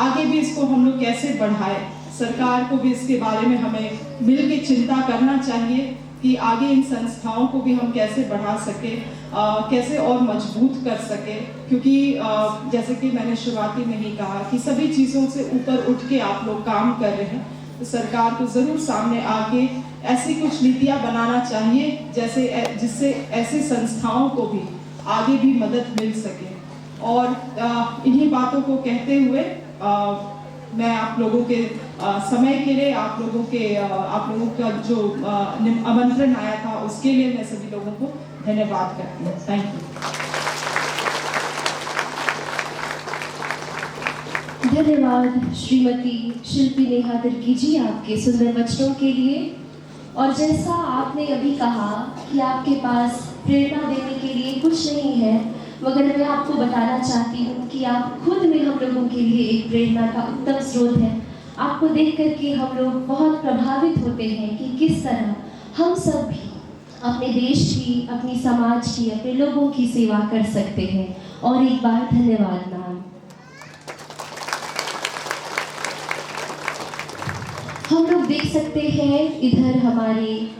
आगे भी इसको हम लोग कैसे बढ़ाए। सरकार को भी इसके बारे में हमें मिल के चिंता करना चाहिए कि आगे इन संस्थाओं को भी हम कैसे बढ़ा सके, कैसे और मजबूत कर सके, क्योंकि जैसे कि मैंने शुरुआती में ही कहा कि सभी चीज़ों से ऊपर उठ के आप लोग काम कर रहे हैं, तो सरकार को ज़रूर सामने आके ऐसी कुछ नीतियाँ बनाना चाहिए जैसे जिससे ऐसे संस्थाओं को भी आगे भी मदद मिल सके। और इन्हीं बातों को कहते हुए मैं आप लोगों के समय के लिए, आप लोगों का जो आमंत्रण आया था उसके लिए मैं सभी लोगों को धन्यवाद करती हूँ। Thank you. धन्यवाद श्रीमती शिल्पी नेहा तिर्की जी आपके सुंदर वचनों के लिए। और जैसा आपने अभी कहा कि आपके पास प्रेरणा देने के लिए कुछ नहीं है, मगर मैं आपको बताना चाहती हूँ कि आप खुद में हम लोगों के लिए एक प्रेरणा का उत्तम स्रोत है। आपको देख करके हम लोग बहुत प्रभावित होते हैं कि किस तरह हम सब भी अपने देश की, अपनी समाज की, अपने लोगों की सेवा कर सकते हैं। और एक बार धन्यवाद मैम। हम लोग देख सकते हैं इधर हमारे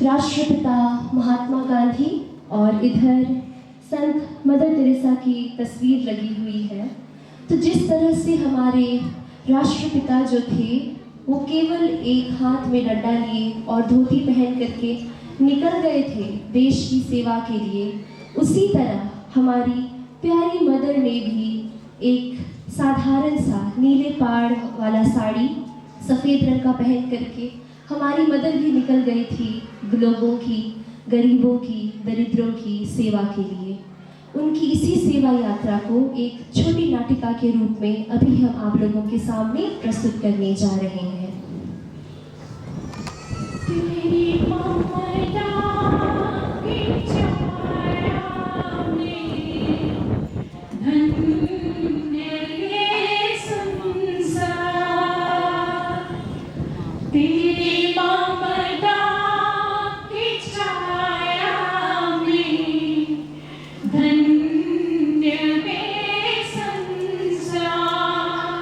राष्ट्रपिता महात्मा गांधी और इधर संत मदर टेरेसा की तस्वीर लगी हुई है। तो जिस तरह से हमारे राष्ट्रपिता जो थे वो केवल एक हाथ में डंडा लिए और धोती पहन करके निकल गए थे देश की सेवा के लिए, उसी तरह हमारी प्यारी मदर ने भी एक साधारण सा नीले पाड़ वाला साड़ी सफ़ेद रंग का पहन करके हमारी मदर भी निकल गई थी लोगों की, गरीबों की, दरिद्रों की सेवा के लिए। उनकी इसी सेवा यात्रा को एक छोटी नाटिका के रूप में अभी हम आप लोगों के सामने प्रस्तुत करने जा रहे हैं। धन्य वे संसार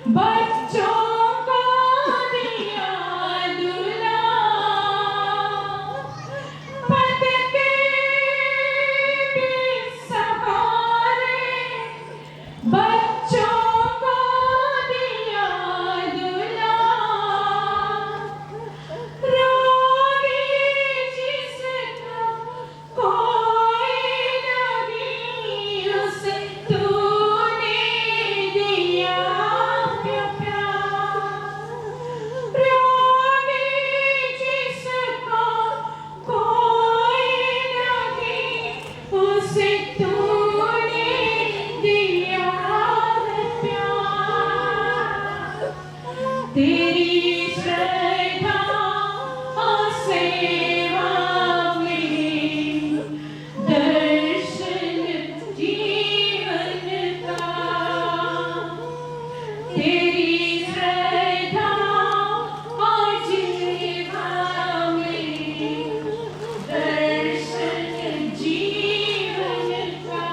बच्चों को दिया दूल्हा, पद के भी सहारे, बच्चों को दिया दूल्हा, रोगी जिसका कोई नहीं, उसे तूने दिया प्यार, रोगी जिसका कोई नहीं, उसे तूने दिया प्यार, तेरी श्रद्धा और सेवा में दर्शन जीवन का, तेरी श्रद्धा और सेवा में दर्शन जीवन का,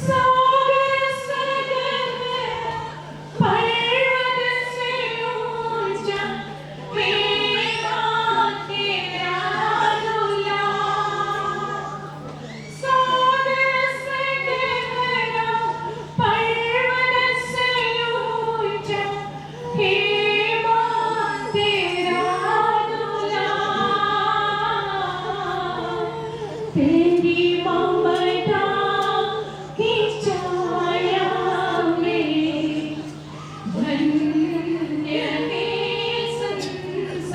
सागर सगर पर्वत से ऊंचा, मेरा तेरा दूल्हा, सागर से गहरा पर्वत से ऊंचा, मेरा तेरा दूल्हा, तेरी ममता की छाया में धन्य है संसार,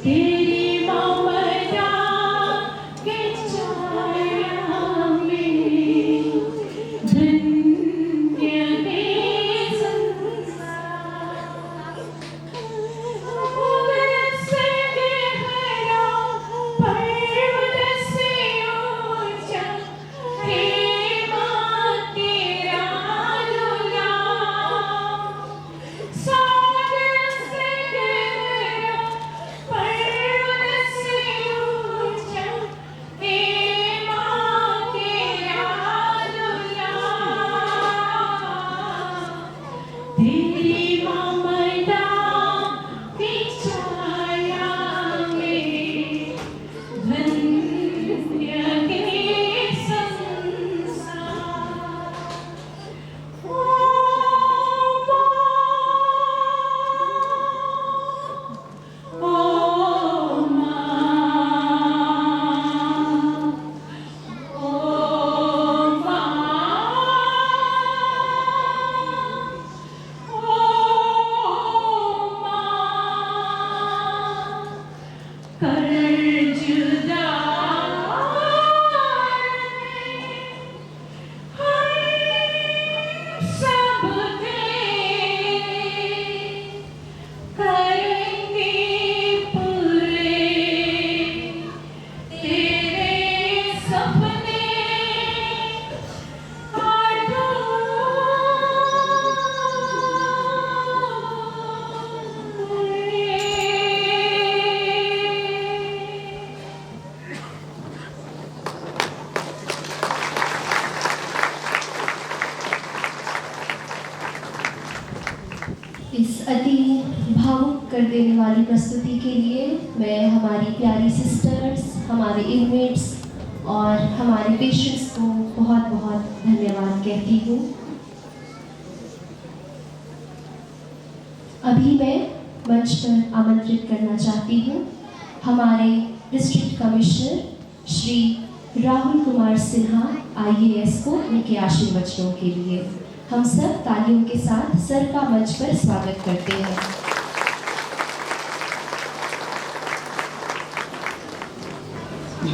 तेरी ममता की छाया में धन्य है संसार, से गहरा पर्वत से ऊंचा, हे मां तेरा दूल्हा, सागर से गहरा पर्वत से ऊंचा, हे मां तेरा दूल्हा, तेरी ममता की छाया में धन्य है संसार, ओ इस अति भावुक कर देने वाली प्रस्तुति के लिए मैं हमारी प्यारी सिस्टर्स, हमारे इनमेट्स और हमारे पेशेंट्स को बहुत बहुत धन्यवाद कहती हूँ। अभी मैं मंच पर आमंत्रित करना चाहती हूँ हमारे district commissioner Shri Rahul Kumar Sinha IAS को उनके आशीर्वचनों के लिए। हम सब तालियों के साथ सर का मंच पर स्वागत करते हैं।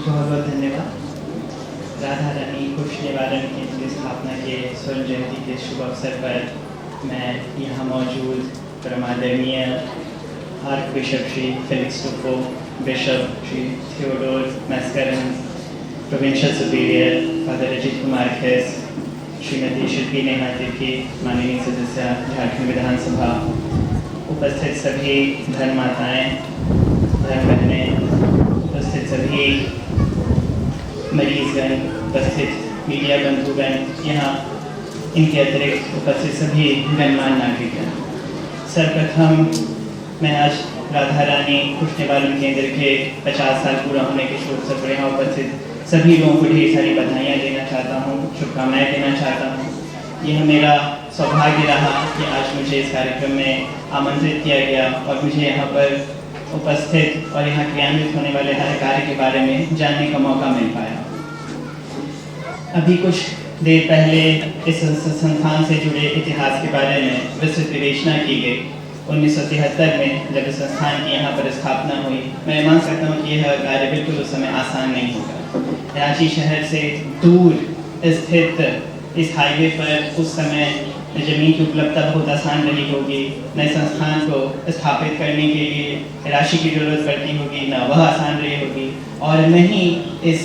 बहुत बहुत धन्यवाद। राधा रानी कुश निवारण केंद्र की स्थापना के स्वर्ण जयंती के शुभ अवसर पर मैं यहाँ मौजूद परमादरणीय archbishop Shri Felix Toppo, bishop Shri Theodore Mascarenhas, provincial superior father Ajit Kumar Khess, Shrimati Shilpi Neha Tirkey, माननीय सदस्य झारखंड विधानसभा, उपस्थित सभी धर्म माताएं, धर्म बहनें, उपस्थित सभी मरीजगण, उपस्थित मीडिया बंधुगण, यहाँ इनके अतिरिक्त उपस्थित सभी गणमान्य नागरिक। सर्वप्रथम मैं आज राधा रानी खुश निवारण केंद्र के 50 साल पूरा होने के शुभ अवसर पर यहाँ उपस्थित सभी लोगों को ढेर सारी बधाइयाँ देना चाहता हूँ, शुभकामनाएँ देना चाहता हूँ। यह मेरा सौभाग्य रहा कि आज मुझे इस कार्यक्रम में आमंत्रित किया गया और मुझे यहाँ पर उपस्थित और यहाँ क्रियान्वित होने वाले हर कार्य के बारे में जानने का मौका मिल पाया। अभी कुछ देर पहले इस संस्थान से जुड़े इतिहास के बारे में विस्तृत विवेचना की गई। 1973 में जब इस संस्थान की यहाँ पर स्थापना हुई, मैं मान सकता हूँ कि यह कार्य बिल्कुल उस समय आसान नहीं होगा। रांची शहर से दूर स्थित इस हाईवे पर उस समय ज़मीन की उपलब्धता बहुत आसान रही होगी, नए संस्थान को स्थापित करने के लिए राशि की जरूरत पड़ती होगी, न वह आसान रही होगी, और न ही इस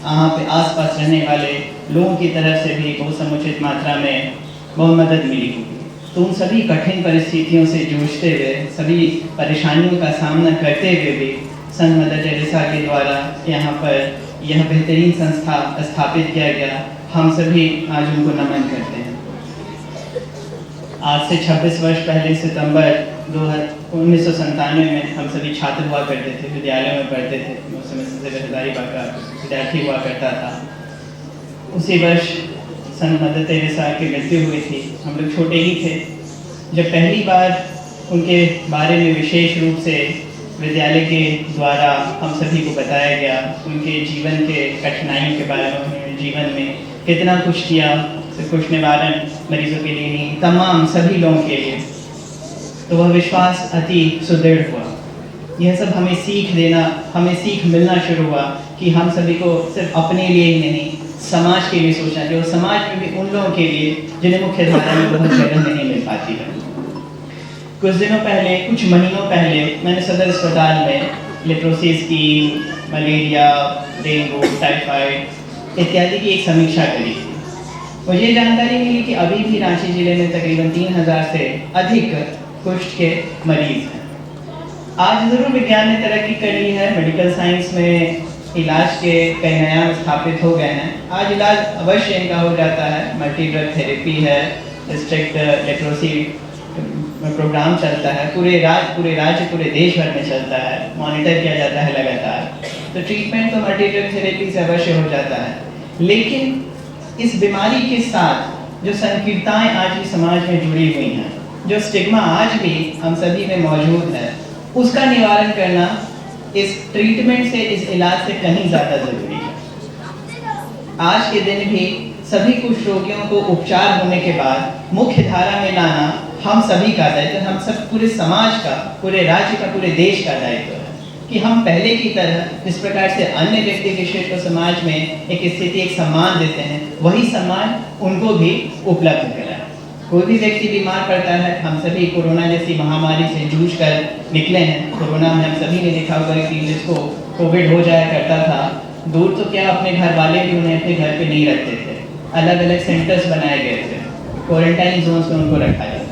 यहाँ पे आसपास रहने वाले लोगों की तरफ से भी बहुत समुचित मात्रा में बहुत मदद मिली होगी। तो उन सभी कठिन परिस्थितियों से जूझते हुए, सभी परेशानियों का सामना करते हुए भी संत मदर टेरेसा के द्वारा यहाँ पर यह बेहतरीन संस्था स्थापित किया गया। हम सभी आज उनको नमन करते हैं। आज से 26 वर्ष पहले सितंबर 1997 में हम सभी छात्र हुआ करते थे, विद्यालय में पढ़ते थे। उस समय से हजारीबाग का विद्यार्थी हुआ करता था। उसी वर्ष संत मदर टेरेसा की मृत्यु हुई थी। हम लोग छोटे ही थे जब पहली बार उनके बारे में विशेष रूप से विद्यालय के द्वारा हम सभी को बताया गया, उनके जीवन के कठिनाइयों के बारे में, जीवन में कितना कुछ किया, सिर्फ कुछ निवारण मरीजों के लिए नहीं, तमाम सभी लोगों के लिए। तो वह विश्वास अति सुदृढ़ हुआ। यह सब हमें सीख मिलना शुरू हुआ कि हम सभी को सिर्फ अपने लिए ही नहीं, समाज के लिए सोचना चाहिए, और समाज में भी उन लोगों के लिए जिन्हें मुख्य धारा में बहुत जगह नहीं मिल पाती है। कुछ महीनों पहले मैंने सदर अस्पताल में leprosy scheme, malaria, dengue, typhoid इत्यादि की एक समीक्षा करी थी। मुझे जानकारी मिली कि अभी भी रांची जिले में तकरीबन 3000 से अधिक कुष्ठ के मरीज हैं। आज ज़रूर विज्ञान ने तरक्की कर ली है, मेडिकल साइंस में इलाज के कई नया स्थापित हो गए हैं। आज इलाज अवश्य इनका हो जाता है, मल्टी ड्रग थेरेपी है, डिस्ट्रिक्ट लेप्रोसी प्रोग्राम चलता है, पूरे राज्य पूरे देश भर में चलता है, मॉनिटर किया जाता है लगातार। तो ट्रीटमेंट तो मल्टी ड्रग थेरेपी से अवश्य हो जाता है। लेकिन इस बीमारी के साथ जो संकीर्णताएं आज भी समाज में जुड़ी हुई हैं, जो स्टिग्मा आज भी हम सभी में मौजूद है, उसका निवारण करना इस ट्रीटमेंट से, इस इलाज से कहीं ज़्यादा ज़रूरी है। आज के दिन भी सभी कुष्ठ रोगियों को उपचार होने के बाद मुख्य धारा में लाना हम सभी का दायित्व, हम सब पूरे समाज का, पूरे राज्य का, पूरे देश का दायित्व है कि हम पहले की तरह जिस प्रकार से अन्य व्यक्ति विशेष को समाज में एक स्थिति, एक सम्मान देते हैं, वही सम्मान उनको भी उपलब्ध कराएं। कोई भी व्यक्ति बीमार पड़ता है, हम सभी कोरोना जैसी महामारी से जूझ कर निकले हैं। कोरोना में हम सभी ने देखा होगा कि जिसको कोविड हो जाया करता था, दूर तो क्या अपने घर वाले भी उन्हें अपने घर पे नहीं रखते थे, अलग अलग सेंटर्स बनाए गए थे, क्वारंटाइन जोन्स में उनको रखा जाता।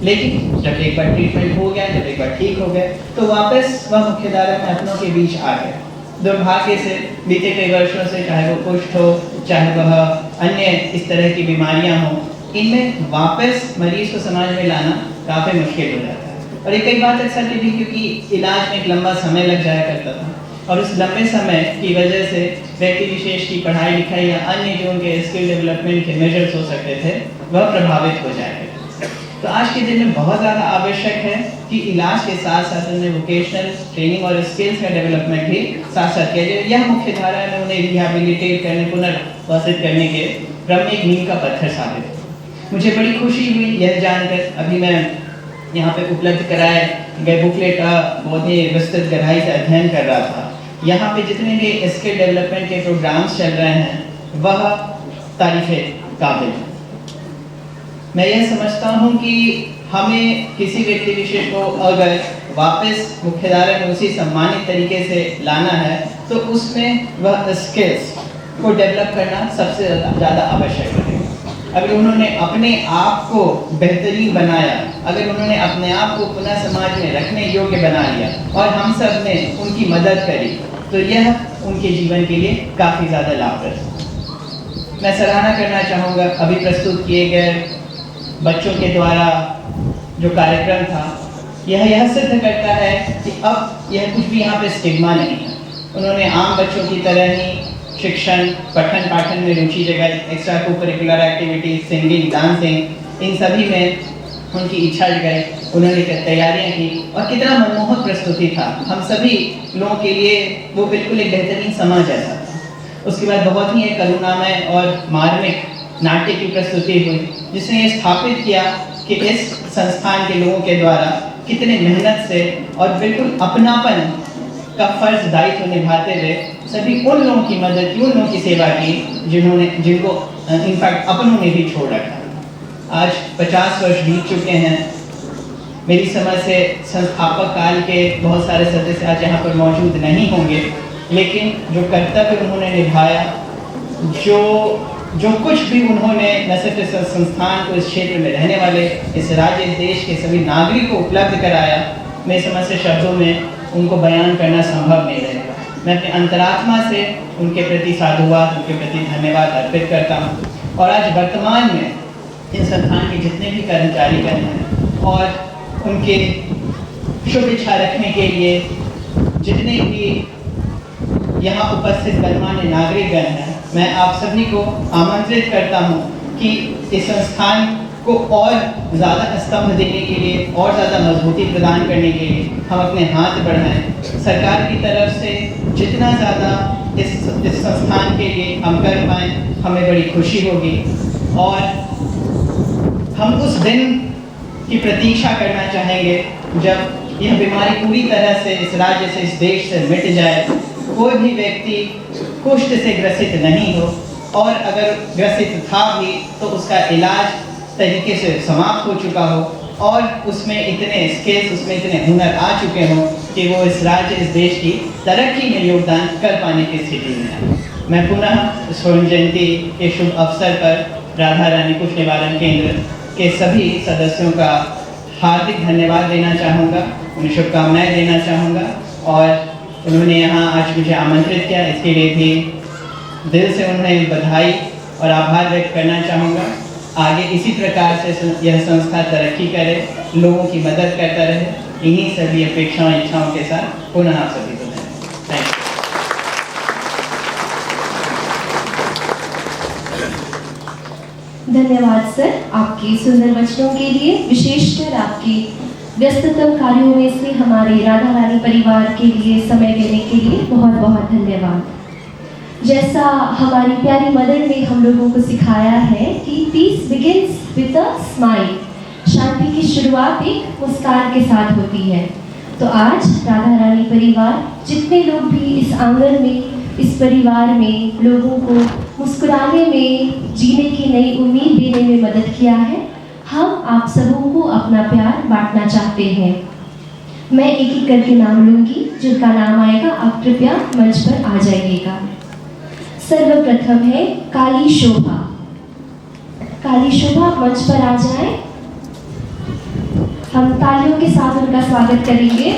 लेकिन जब एक बार ट्रीटमेंट हो गया, जब एक बार ठीक हो गए, तो वापस वह मुख्यधारा में अपनों के बीच आ गए। दुर्भाग्य से बीते कई वर्षों से, चाहे वो कुष्ठ हो, चाहे वह अन्य इस तरह की बीमारियां हों, इनमें वापस मरीज को समाज में लाना काफ़ी मुश्किल हो जाता है। और ये कई बात अक्सर भी क्योंकि इलाज में एक लंबा समय लग जाया करता था, और उस लंबे समय की वजह से व्यक्ति विशेष की पढ़ाई लिखाई या अन्य जो उनके स्किल डेवलपमेंट के मेजर्स हो सकते थे, वह प्रभावित हो जाएंगे। तो आज के दिन में बहुत ज़्यादा आवश्यक है कि इलाज के साथ साथ उन्हें वोकेशनल ट्रेनिंग और स्किल्स का डेवलपमेंट भी साथ साथ किया जाए। यह मुख्य धारा में उन्हें रिहैबिलिटेट करने, पुनर्वासित करने के क्रम में एक मील का पत्थर साबित है। मुझे बड़ी खुशी हुई यह जानकर, अभी मैं यहाँ पे उपलब्ध कराए गए बुकलेट का बहुत ही विस्तृत गहराई से अध्ययन कर रहा था। यहाँ पे जितने भी स्किल डेवलपमेंट के प्रोग्राम्स चल रहे हैं, वह तारीफ़े काबिल है। मैं यह समझता हूँ कि हमें किसी व्यक्ति विशेष को अगर वापस मुख्यधारा में उसी सम्मानित तरीके से लाना है, तो उसमें वह स्किल्स को डेवलप करना सबसे ज़्यादा आवश्यक है। अगर उन्होंने अपने आप को बेहतरीन बनाया, अगर उन्होंने अपने आप को पुनः समाज में रखने योग्य बना लिया और हम सब ने उनकी मदद करी, तो यह उनके जीवन के लिए काफ़ी ज़्यादा लाभप्रद है। मैं सराहना करना चाहूँगा अभी प्रस्तुत किए गए बच्चों के द्वारा जो कार्यक्रम था, यह सिद्ध करता है कि अब यह कुछ भी यहाँ पे स्टिग्मा नहीं है। उन्होंने आम बच्चों की तरह ही शिक्षण, पठन पाठन में रुचि जगाई, एक्स्ट्रा को करिकुलर एक्टिविटीज, सिंगिंग, डांसिंग, इन सभी में उनकी इच्छा जगाई। उन्होंने तैयारियां की और कितना मनमोहक प्रस्तुति था। हम सभी लोगों के लिए वो बिल्कुल एक बेहतरीन समय जैसा था। उसके बाद बहुत ही एक करुणामय और मार्मिक नाट्य की प्रस्तुति हुई, जिसने ये स्थापित किया कि इस संस्थान के लोगों के द्वारा कितने मेहनत से और बिल्कुल अपनापन का फर्ज दायित्व निभाते हुए सभी उन लोगों की मदद की, उन लोगों की सेवा की जिनको इनफैक्ट अपनों ने भी छोड़ रखा। आज 50 वर्ष बीत चुके हैं। मेरी समझ से संस्थापक काल के बहुत सारे सदस्य आज यहाँ पर मौजूद नहीं होंगे, लेकिन जो कर्तव्य उन्होंने निभाया, जो कुछ भी उन्होंने न सिर्फ इस संस्थान को, इस क्षेत्र में रहने वाले, इस राज्य, इस देश के सभी नागरिक को उपलब्ध कराया, मेरी समझ से शब्दों में उनको बयान करना संभव नहीं रहेगा। मैं अपने अंतरात्मा से उनके प्रति साधुवाद, उनके प्रति धन्यवाद अर्पित करता हूँ। और आज वर्तमान में इन संस्थान के जितने भी कर्मचारीगण हैं और उनके शुभ इच्छा रखने के लिए जितने भी यहाँ उपस्थित गणमान्य नागरिकगण हैं, मैं आप सभी को आमंत्रित करता हूँ कि इस संस्थान को और ज़्यादा स्तंभ देने के लिए और ज़्यादा मजबूती प्रदान करने के लिए हम अपने हाथ बढ़ाएं। सरकार की तरफ से जितना ज़्यादा इस संस्थान के लिए हम कर पाएँ, हमें बड़ी खुशी होगी। और हम उस दिन की प्रतीक्षा करना चाहेंगे जब यह बीमारी पूरी तरह से इस राज्य से, इस देश से मिट जाए, कोई भी व्यक्ति कुष्ठ से ग्रसित नहीं हो, और अगर ग्रसित था भी तो उसका इलाज तरीके से समाप्त हो चुका हो और उसमें इतने स्किल्स, उसमें इतने हुनर आ चुके हों कि वो इस राज्य, इस देश की तरक्की में योगदान कर पाने की स्थिति में है। मैं पुनः स्वर्ण जयंती के शुभ अवसर पर राधा रानी कुष्ठ निवारण केंद्र के सभी सदस्यों का हार्दिक धन्यवाद देना चाहूँगा, उन्हें शुभकामनाएं देना चाहूँगा। और उन्होंने यहाँ आज मुझे आमंत्रित किया, इसके लिए भी दिल से उन्हें बधाई और आभार व्यक्त करना चाहूँगा। आगे इसी प्रकार से यह संस्था तरक्की करे, लोगों की मदद करता रहे, इन्हीं सभी अपेक्षाओं, इच्छाओं के साथ पुनः आप सभी को धन्यवाद। धन्यवाद सर, आपके सुंदर वचनों के लिए, विशेषकर आपकी व्यस्ततम कार्यों में से हमारे राधा रानी परिवार के लिए समय देने के लिए बहुत बहुत धन्यवाद। जैसा हमारी प्यारी मदर ने हम लोगों को सिखाया है कि peace begins with a smile, शांति की शुरुआत एक मुस्कान के साथ होती है। तो आज राधा रानी परिवार, जितने लोग भी इस आंगन में, इस परिवार में लोगों को मुस्कुराने में, जीने की नई उम्मीद देने में मदद किया है, हम आप सबों को अपना प्यार बांटना चाहते हैं। मैं एक एक करके नाम लूँगी, जिनका नाम आएगा आप कृपया मंच पर आ जाइएगा। सर्वप्रथम है काली शोभा। काली शोभा मंच पर आ जाएं। हम तालियों के साथ उनका स्वागत करेंगे।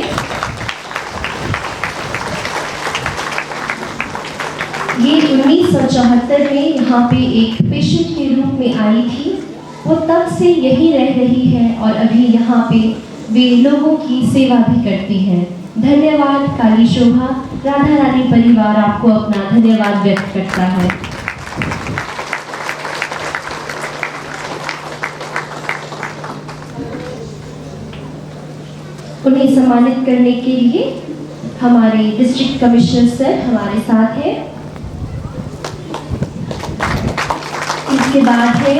ये 1974 में यहाँ पे एक पेशेंट के रूप में आई थी। वो तब से यहीं रह रही है और अभी यहाँ पे वे लोगों की सेवा भी करती हैं। धन्यवाद काली शोभा। राधा रानी परिवार आपको अपना धन्यवाद व्यक्त करता है। उन्हें सम्मानित करने के लिए हमारे डिस्ट्रिक्ट कमिश्नर सर हमारे साथ हैं। इसके बाद है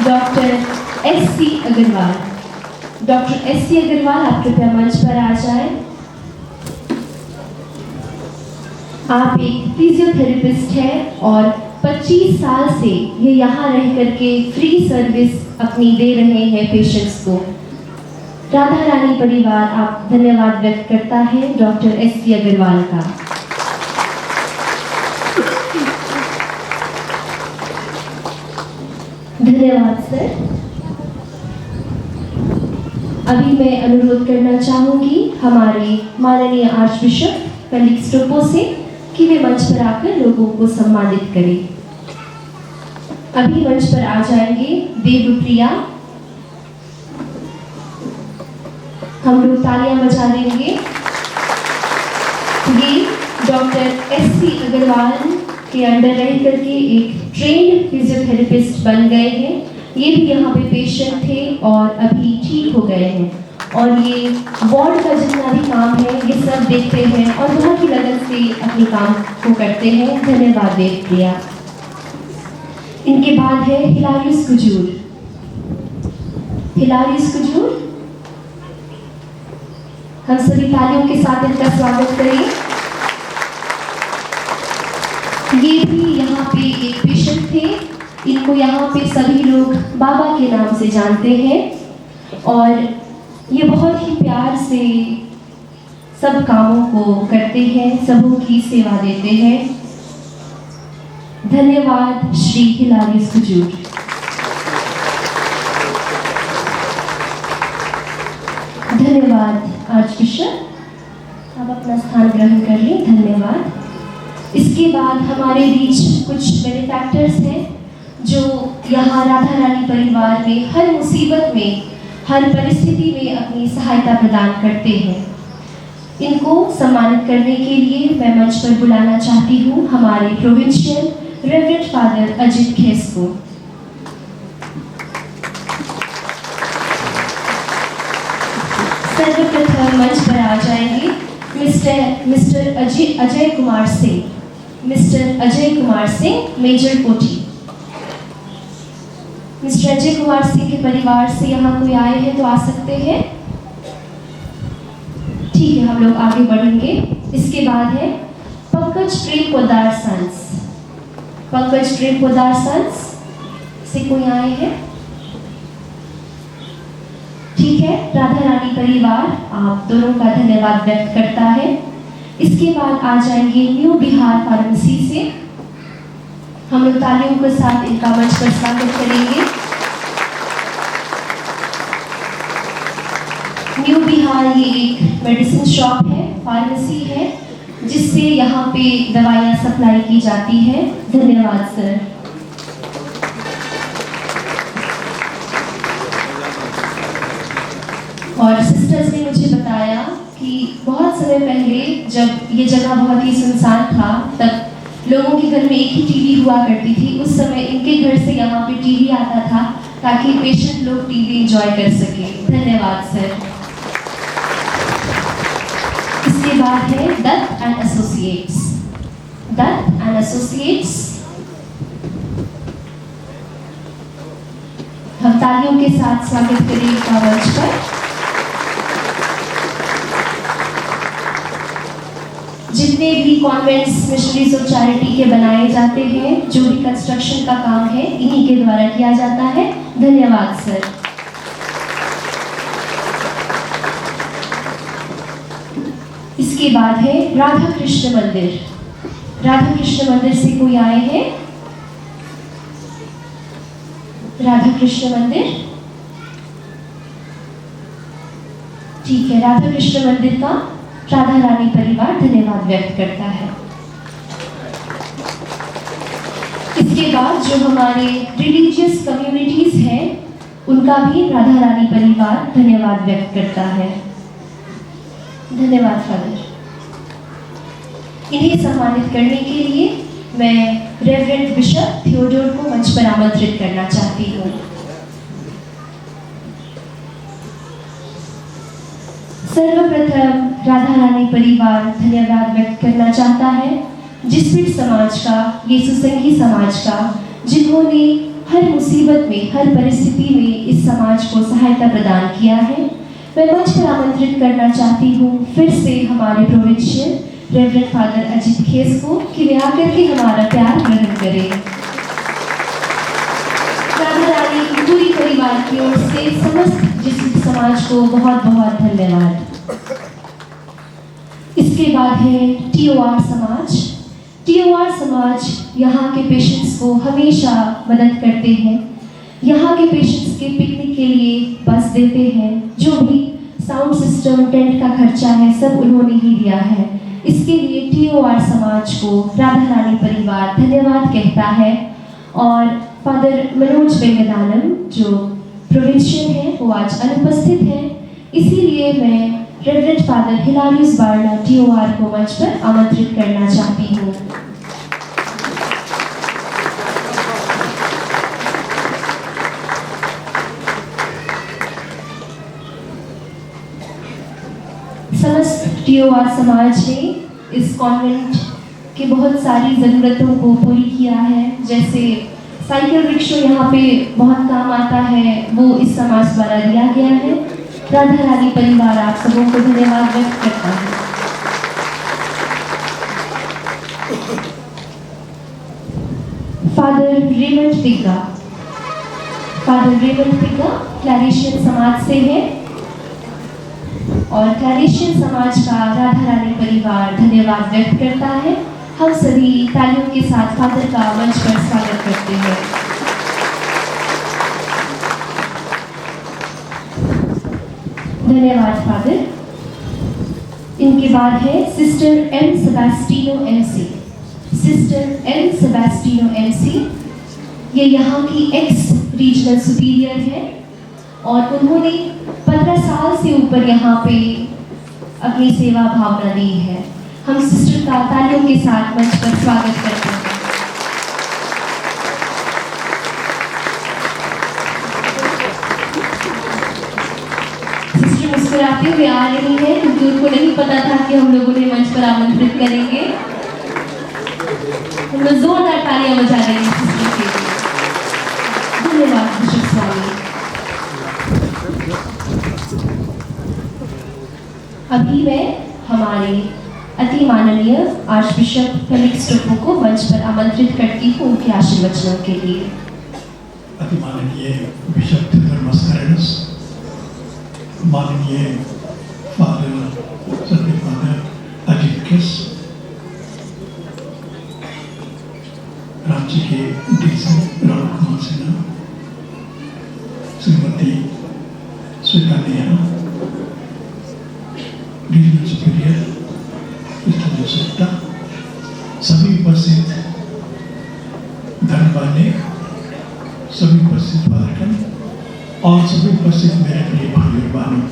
डॉक्टर एस.सी. अग्रवाल। डॉक्टर एस.सी. अग्रवाल, आप कृपया मंच पर आ जाएं। आप एक फिजियोथेरेपिस्ट हैं और 25 साल से ये यहाँ रह करके फ्री सर्विस अपनी दे रहे हैं पेशेंट्स को। राधा रानी परिवार आप धन्यवाद व्यक्त करता है डॉक्टर एस.सी. अग्रवाल का। धन्यवाद सर। अभी मैं अनुरोध करना चाहूंगी हमारे माननीय आर्च बिशप फेलिक्स टोपो से कि वे मंच पर आकर लोगों को सम्मानित करें। अभी मंच पर आ जाएंगे देवप्रिया। हम लोग तालियां बजा देंगे। ये डॉक्टर एस.सी. अग्रवाल के अंडर रह करके एक ट्रेन्ड फिजियोथेरेपिस्ट बन गए हैं। ये भी यहाँ पे पेशेंट थे और अभी ठीक हो गए हैं, और ये वार्ड का जितना भी काम है ये सब देखते हैं और बहुत ही लगन से अपने काम को करते हैं। धन्यवाद देवप्रिया। इनके बाद है हिलारियस कुजूर। हिलारियस कुजूर, हम सभी तालियों के साथ इनका स्वागत करें। ये भी यहाँ पे एक पेशेंट थे। इनको यहाँ पे सभी लोग बाबा के नाम से जानते हैं और ये बहुत ही प्यार से सब कामों को करते हैं, सबों की सेवा देते हैं। धन्यवाद श्री हिलारियस कुजूर। धन्यवाद आर्चबिशप, आप अपना स्थान ग्रहण कर लें। धन्यवाद। इसके बाद हमारे बीच कुछ बेनिफैक्टर्स हैं जो यहाँ राधा रानी परिवार में हर मुसीबत में, हर परिस्थिति में अपनी सहायता प्रदान करते हैं। इनको सम्मानित करने के लिए मैं मंच पर बुलाना चाहती हूँ हमारे प्रोविंशियल रेवरेंड फादर अजित खेस को। सर्वप्रथम मंच पर आ जाएंगे mister Ajay Kumar Singh. Mister Ajay Kumar Singh, major Kothi. Mister Ajay Kumar Singh के परिवार से यहाँ कोई आए हैं तो आ सकते हैं। ठीक है, हम लोग आगे बढ़ेंगे। इसके बाद है पंकज प्रेम पोदार सन्स। पंकज प्रेम पोदार सन्स से कोई आए हैं? ठीक है, राधा रानी परिवार आप दोनों का धन्यवाद व्यक्त करता है। इसके बाद आ जाएंगे न्यू बिहार फार्मेसी से। हम लोग तालियों के साथ इनका मंच पर स्वागत करेंगे। न्यू बिहार ये एक मेडिसिन शॉप है, फार्मेसी है, जिससे यहाँ पे दवाइयाँ सप्लाई की जाती है। धन्यवाद सर। और सिस्टर्स ने मुझे बताया कि बहुत समय पहले जब ये जगह बहुत ही सुनसान था, तब लोगों के घर में एक ही टीवी हुआ करती थी। उस समय इनके घर से यहाँ पे टीवी आता था ताकि पेशेंट लोग टीवी एंजॉय कर सके। धन्यवाद सर। इसके बाद है Dutt and associates. Dutt and associates, हम तालियों के साथ स्वागत करें इनका मंच पर। जितने भी कॉन्वेंट्स, मिशनरीज और चैरिटी के बनाए जाते हैं, जो भी कंस्ट्रक्शन का काम है, इन्हीं के द्वारा किया जाता है। धन्यवाद सर। इसके बाद है राधा कृष्ण मंदिर। राधा कृष्ण मंदिर से कोई आए हैं? राधा कृष्ण मंदिर, ठीक है, राधा कृष्ण मंदिर का राधा रानी परिवार धन्यवाद व्यक्त करता है। इसके बाद जो हमारे रिलीजियस कम्युनिटीज हैं, उनका भी राधा रानी परिवार धन्यवाद व्यक्त करता है। धन्यवाद फादर। इन्हें सम्मानित करने के लिए मैं रेवरेंड बिशप थियोडोर को मंच पर आमंत्रित करना चाहती हूँ। सर्वप्रथम राधा रानी परिवार धन्यवाद व्यक्त करना चाहता है जिसपीठ समाज का, यीशु संघी समाज का, जिन्होंने हर मुसीबत में, हर परिस्थिति में इस समाज को सहायता प्रदान किया है। मैं मंच पर आमंत्रित करना चाहती हूँ फिर से हमारे प्रोविंशियल रेवरेंड फादर अजित खेस को कि वे आकर के हमारा प्यार ग्रहण करें। राधा रानी की पूरी परिवार की ओर से समस्त जिस समाज को बहुत बहुत धन्यवाद। इसके बाद है टीओआर समाज। टीओआर समाज यहाँ के पेशेंट्स को हमेशा मदद करते हैं। यहाँ के पेशेंट्स के पिकनिक के लिए बस देते हैं, जो भी साउंड सिस्टम, टेंट का खर्चा है, सब उन्होंने ही दिया है। इसके लिए टीओआर समाज को राधा रानी परिवार धन्यवाद कहता है। और फादर मनोज वेंकटानम जो प्रोविंशियल हैं वो आज अनुपस्थित हैं, इसीलिए मैं reverend father hilarious Barna TOR को मंच पर आमंत्रित करना चाहती हूँ। समस्त TOR समाज ने इस कॉन्वेंट के बहुत सारी ज़रूरतों को पूरी किया है, जैसे साइकिल रिक्शा यहाँ पे बहुत काम आता है, वो इस समाज द्वारा दिया गया है। राधा रानी परिवार आप सबों को धन्यवाद व्यक्त करता है। फादर रेमंड पिग्गा क्लैरिशियन समाज से है और क्लैरिशियन समाज का राधा रानी परिवार धन्यवाद व्यक्त करता है। हम सभी तालियों के साथ फादर का मंच पर स्वागत करते हैं। धन्यवाद फादर। इनके बाद है सिस्टर एम सेबास्टिनो MC। ये यहाँ की एक्स रीजनल सुपीरियर है और उन्होंने 15 साल से ऊपर यहाँ पे अपनी सेवा भावना दी है। हम सिस्टर का तालियों के साथ मंच पर स्वागत करते हैं। सिस्टर मुस्कुराते हुए आ रही है क्योंकि उनको नहीं पता था कि हम लोग उन्हें मंच पर आमंत्रित करेंगे। हम लोग जोरदार तालियां बजा रहे हैं सिस्टर के लिए। धन्यवाद बिशप स्वामी। अभी मैं हमारे अति माननीय आर्चबिशप फेलिक्स टोपो को मंच पर आमंत्रित करती हूँ उनके आशीर्वचनों के लिए। अति माननीय बिशप थर्मस, माननीय फादर अजीत किस, रांची के DC Rahul Kumar Sinha, Shrimati Shweta Neha, regional superior mister जोसेफ्टा, सभी उपस्थित धर्मवाले, सभी उपस्थित पार्षद और सभी उपस्थित मेरे प्रिय भाई और बहनों,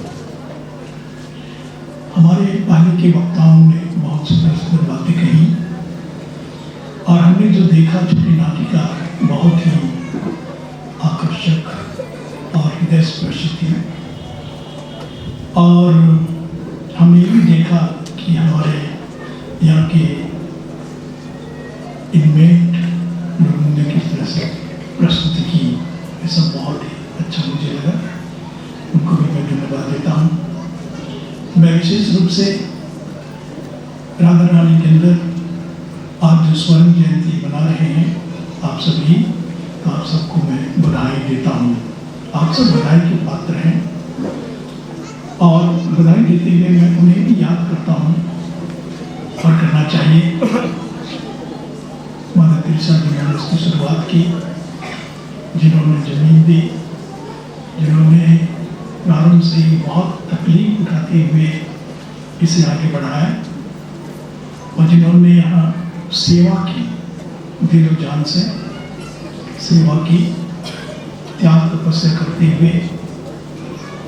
हमारे पानी के वक्ताओं ने बहुत सुंदर बातें कही और हमने जो देखा छोटी नाटिका बहुत ही आकर्षक और हृदय स्पर्शी थी। और हमने भी देखा कि हमारे यहाँ के इनमेट लोगों ने किस तरह से प्रस्तुति की, ये सब बहुत ही अच्छा मुझे लगा। उनको भी मैं धन्यवाद देता हूँ। मैं विशेष रूप से राधा रानी के अंदर आज जो स्वर्ण जयंती मना रहे हैं आप सबको मैं बधाई देता हूँ। आप सब बधाई के पात्र हैं और बधाई देते हुए मैं उन्हें भी याद करता हूँ और करना चाहिए। मदर तेरेसा जी ने इसकी शुरुआत की, जिन्होंने जमीन दी, जिन्होंने प्रारंभ से ही बहुत तकलीफ उठाते हुए इसे आगे बढ़ाया और जिन्होंने यहाँ सेवा की, दिलो जान से सेवा की, त्याग तपस्या करते हुए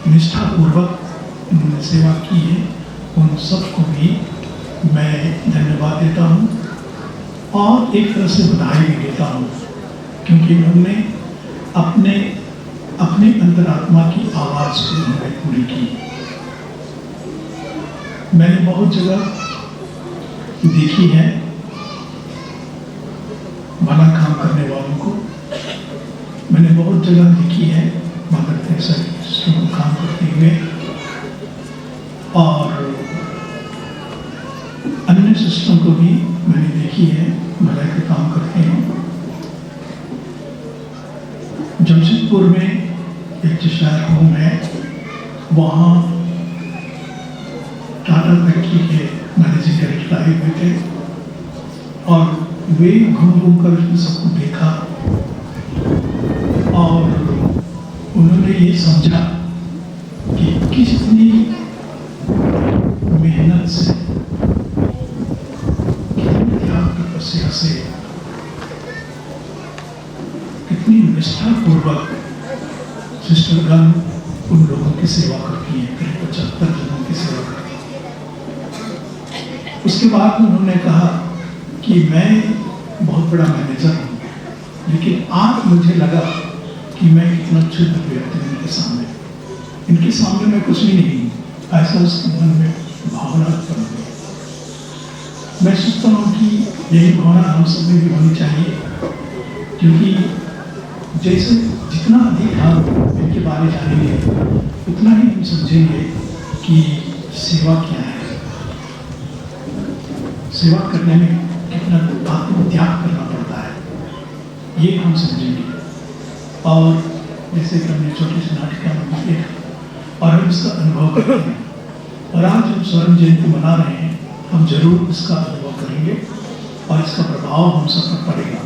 निष्ठापूर्वक उन्होंने सेवा की है। उन सबको भी मैं धन्यवाद देता हूँ और एक तरह से बधाई भी देता हूँ, क्योंकि उन्होंने अपने अंतरात्मा की आवाज़ को उन्होंने पूरी की। मैंने बहुत जगह देखी है भला काम करने वालों को, मैंने बहुत जगह देखी है मदर तेरेसा की काम करते हुए और अन्य सिस्टम को भी मैंने देखी है भलाई का काम करते हैं। जमशेदपुर में एक चेशायर होम है, वहाँ टाटा फैक्ट्री के मैनेजिंग डायरेक्टर आए हुए थे और वे घूम कर सबको देखा और उन्होंने ये समझा कि कितनी मेहनत से, कितनी त्याग तपस्या से, कितनी सिस्टर गन उन लोगों की सेवा करती हैं, करीब 75 जनों की सेवा करती हैं। उसके बाद उन्होंने कहा कि मैं बहुत बड़ा मैनेजर हूँ, लेकिन आज मुझे लगा कि मैं कितना क्षुद्र व्यक्ति हूँ इनके सामने मैं कुछ भी नहीं हूँ। ऐसा उसके मन में भावना उत्पन्न हुई। मैं सोचता हूँ कि यही भावना हम सब में भी होनी चाहिए, क्योंकि जैसे जितना अधिक हम इनके बारे में जानेंगे उतना ही हम समझेंगे कि सेवा क्या है, सेवा करने में कितना आत्मत्याग करना पड़ता है, ये हम समझेंगे। और जैसे कि हमने छोटी सी नाटिका में देखा और हम इसका अनुभव करते हैं, और आज हम स्वर्ण जयंती मना रहे हैं, हम जरूर इसका अनुभव करेंगे और इसका प्रभाव हम सब पर पड़ेगा।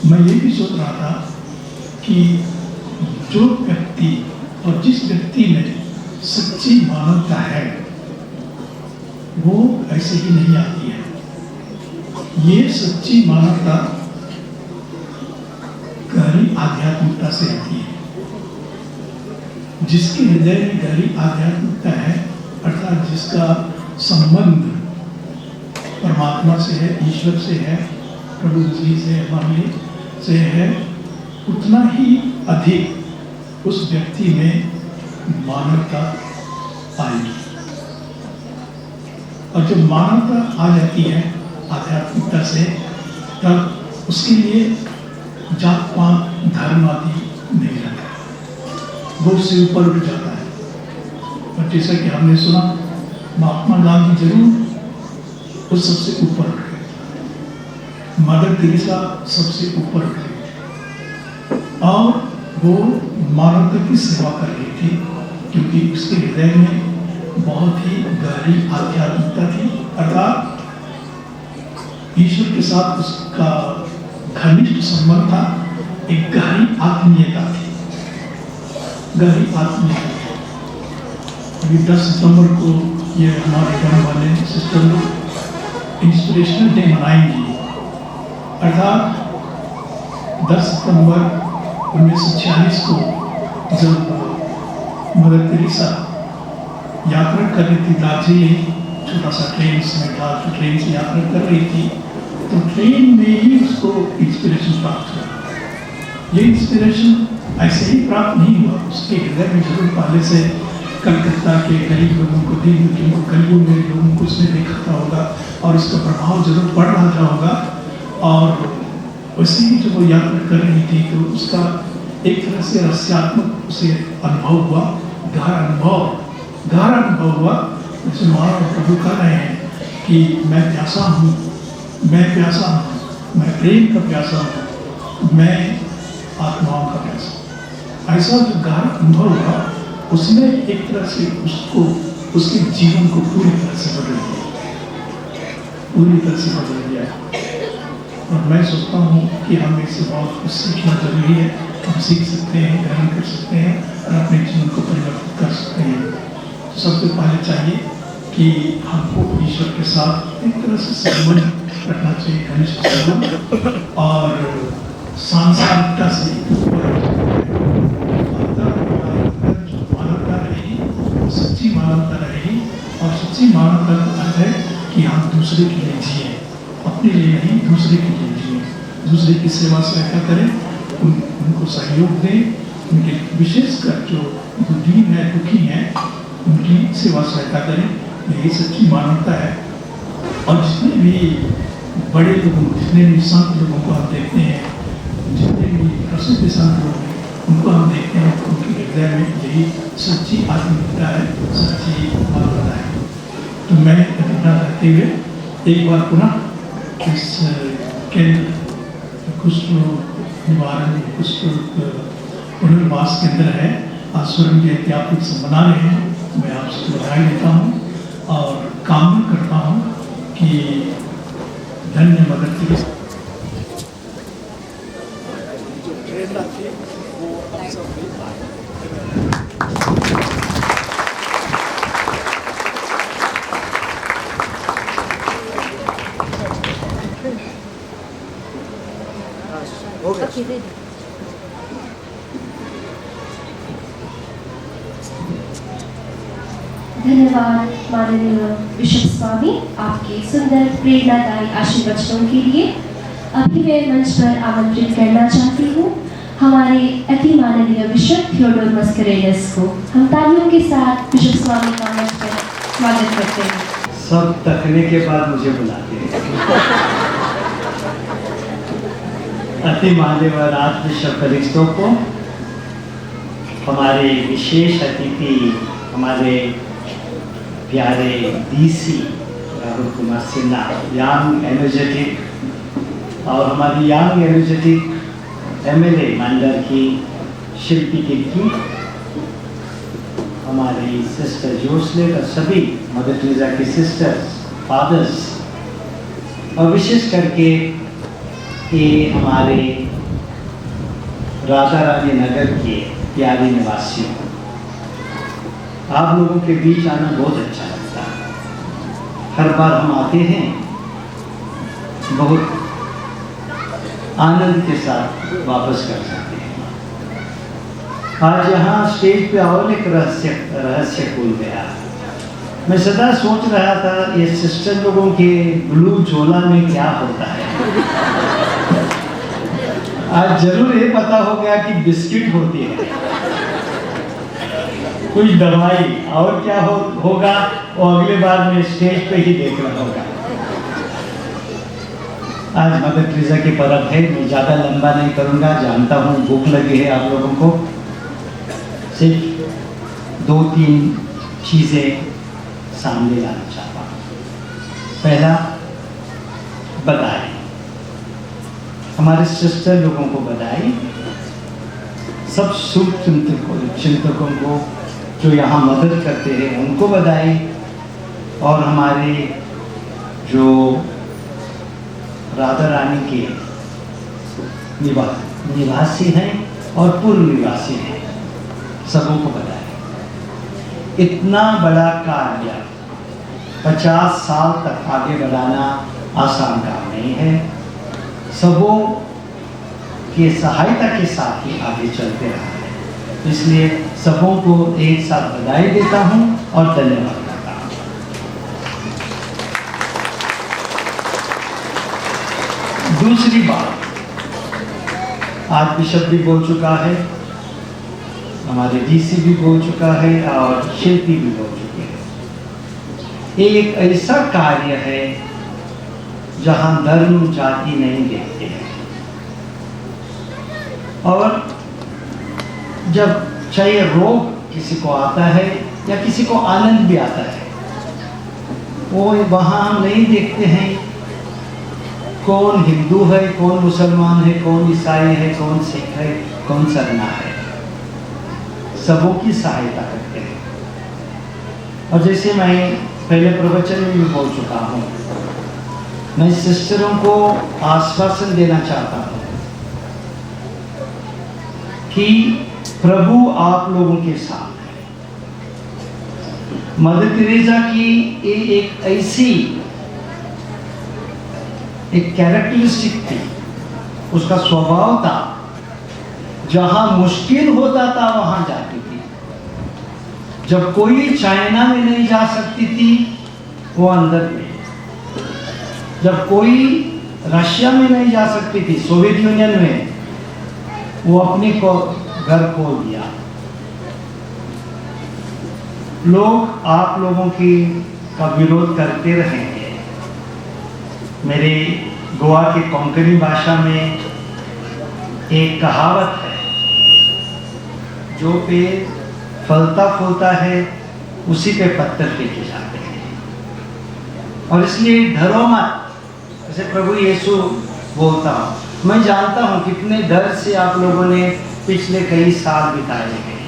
मैं ये भी सोच रहा था कि जो व्यक्ति और जिस व्यक्ति में सच्ची मानवता है वो ऐसे ही नहीं आती है। ये सच्ची मानवता गहरी आध्यात्मिकता से आती है। जिसके हृदय में गहरी आध्यात्मिकता है, अर्थात जिसका संबंध परमात्मा से है, ईश्वर से है, प्रभु जी से, हमारे से है, उतना ही अधिक उस व्यक्ति में मानवता आएगी। और जब मानवता आ जाती है आध्यात्मिकता से, तब उसके लिए जात पात धर्म आदि नहीं रहता, वो उससे ऊपर उठ जाता है। और जैसा कि हमने सुना, महात्मा गांधी जरूर उस सबसे ऊपर उठ गए, मदर तेरेसा सबसे ऊपर उठ गई और वो मानवता की सेवा कर रही थी, क्योंकि उसके हृदय में बहुत ही गहरी आध्यात्मिकता थी, अर्थात ईश्वर के साथ उसका घनिष्ठ संबंध था, एक गहरी आत्मीयता थी, गहरी आत्मीयता। अभी 10 सितंबर को ये हमारे गाँव वाले सिस्टर लोग इंस्पिरेशनल डे मनाएंगे, अर्थात 10 सितंबर 1946 को जब मदर तेरेसा यात्रा कर रही थी दार्जिलिंग, छोटा सा ट्रेन में था, तो ट्रेन से यात्रा कर रही थी, तो ट्रेन में ही उसको इंस्पिरेशन प्राप्त हुआ। ये इंस्पिरेशन ऐसे ही प्राप्त नहीं हुआ, उसके हृदय में जरूर पहले से कलकत्ता के गरीब लोगों को, दीन को, गरीबों में लोगों को उसने देखा था होगा और उसका प्रभाव जरूर पड़ रहा था होगा। और वैसे ही जब वो यात्रा कर रही थी तो उसका एक तरह से रहस्यात्मक उसे अनुभव हुआ, गहरा अनुभव हुआ। जैसे महाराज प्रभु कह रहे हैं कि मैं प्यासा हूँ, मैं प्यासा हूँ, मैं प्रेम का प्यासा हूँ, मैं आत्माओं का प्यासा। ऐसा जो गहरा अनुभव हुआ, उसने एक तरह से उसको, उसके जीवन को पूरी तरह से बदल दिया, पूरी तरह से बदल दिया। और मैं सोचता हूँ कि हमें इससे बहुत कुछ सीखना जरूरी है, हम सीख सकते हैं, ग्रहण कर सकते हैं और अपने जीवन को परिवर्तित कर सकते हैं। तो सबसे पहले चाहिए कि हमको ईश्वर के साथ एक तरह से संबंध रखना चाहिए, घनिष्ठ संबंध, और सांसारिकता से मानवता रहेगी, सच्ची मानवता रहेगी। और सच्ची मानवता का अर्थ है कि हम दूसरे के लिए जिए, अपने लिए नहीं, दूसरे के लिए जिए, दूसरे की सेवा सहायता करें, उनको सहयोग दें, उनके विशेषकर जो दीन है, दुखी हैं, उनकी सेवा सहायता करें। यही सच्ची मानवता है। और जितने भी बड़े लोगों, जितने भी संत लोगों को हम देखते हैं, जितने भी प्रसिद्ध संत लोग हैं, उनको हम देखते हैं, उनके हृदय में यही सच्ची आत्मीयता है, सच्ची मानवता है। तो मैं इतना कहते हुए एक बार पुनः इस केंद्र कुष्ठ निवारण, कुष्ठ पुनर्वास केंद्र है, आज स्वर्ण जयंती आप लोग सब मना रहे हैं, मैं आपसे बधाई देता हूँ और कामना करता हूँ कि धन्य मदर तेरेसा। धन्यवाद माननीय बिशप स्वामी आपके सुंदर प्रेरणादायी आशीर्वचनों के लिए। अभी मैं मंच पर आमंत्रित करना चाहती हूँ हमारे अति माननीय बिशप थियोडोर मस्करेनस को। हम तालियों के साथ बिशप स्वामी का मंच पर स्वागत करते हैं। सब तकने के बाद मुझे बुलाते हैं। अति मान्यवर आर्चबिशप कलिस्टो को, हमारे विशेष अतिथि, हमारे प्यारे DC Rahul Kumar Sinha, young energetic, और हमारी यंग एनर्जेटिक एमएलए मंडल की शिल्पी की, हमारी सिस्टर जोसले और सभी मदर टेरेसा की सिस्टर्स, फादर्स, और विशेष करके ये हमारे राधा रानी नगर के प्यारे निवासियों, आप लोगों के बीच आना बहुत अच्छा लगता है। हर बार हम आते हैं बहुत आनंद के साथ वापस कर सकते हैं। आज यहाँ स्टेज पे और एक रहस्य खुल गया। मैं सदा सोच रहा था ये सिस्टर लोगों के ब्लू झोला में क्या होता है। आज जरूर ये पता हो गया कि बिस्किट होती है, कुछ दवाई, और क्या होगा वो अगले बार में स्टेज पे ही देखना होगा। आज मदर टेरेसा की पर्व है, मैं ज़्यादा लंबा नहीं करूँगा, जानता हूँ भूख लगी है आप लोगों को। सिर्फ 2-3 चीज़ें सामने लाना चाहता हूँ। पहला, बधाई, हमारे सिस्टर लोगों को बधाई, सब शुभ चिंतकों को जो यहाँ मदद करते हैं उनको बधाई, और हमारे जो राधा रानी के निवासी हैं और पूर्व निवासी हैं, सबों को बधाई। इतना बड़ा कार्य 50 साल तक आगे बढ़ाना आसान काम नहीं है। सबों की सहायता के साथ ही आगे चलते रहा है, इसलिए सबों को एक साथ बधाई देता हूँ और धन्यवाद करता हूँ। दूसरी बात, आज बिशप भी बोल चुका है, हमारे डीसी भी बोल चुका है और शिल्पी भी बोल चुके हैं। ये एक ऐसा कार्य है जहां धर्म जाति नहीं देखते हैं, और जब चाहे रोग किसी को आता है या किसी को आनंद भी आता है, वो वहां हम नहीं देखते हैं कौन हिंदू है, कौन मुसलमान है, कौन ईसाई है, कौन सिख है, कौन सरना है, सबों की सहायता करते हैं। और जैसे मैं पहले प्रवचन में भी बोल चुका हूँ, मैं सिस्टरों को आश्वासन देना चाहता हूँ कि प्रभु आप लोगों के साथ है। मदर टेरेसा की एक ऐसी एक कैरेक्टरिस्टिक थी, उसका स्वभाव था, जहां मुश्किल होता था वहां जाती थी। जब कोई चाइना में नहीं जा सकती थी, वो अंदर में। जब कोई रशिया में नहीं जा सकती थी, सोवियत यूनियन में, वो अपने को घर खोल दिया। लोग आप लोगों की का विरोध करते रहेंगे। मेरे गोवा के कोंकणी भाषा में एक कहावत है, जो पेड़ फलता फूलता है उसी पे पत्थर फेंके जाते हैं। और इसलिए डरो मत, जैसे प्रभु यीशु बोलता हूँ। मैं जानता हूँ कितने डर से आप लोगों ने पिछले कई साल बिताए हैं।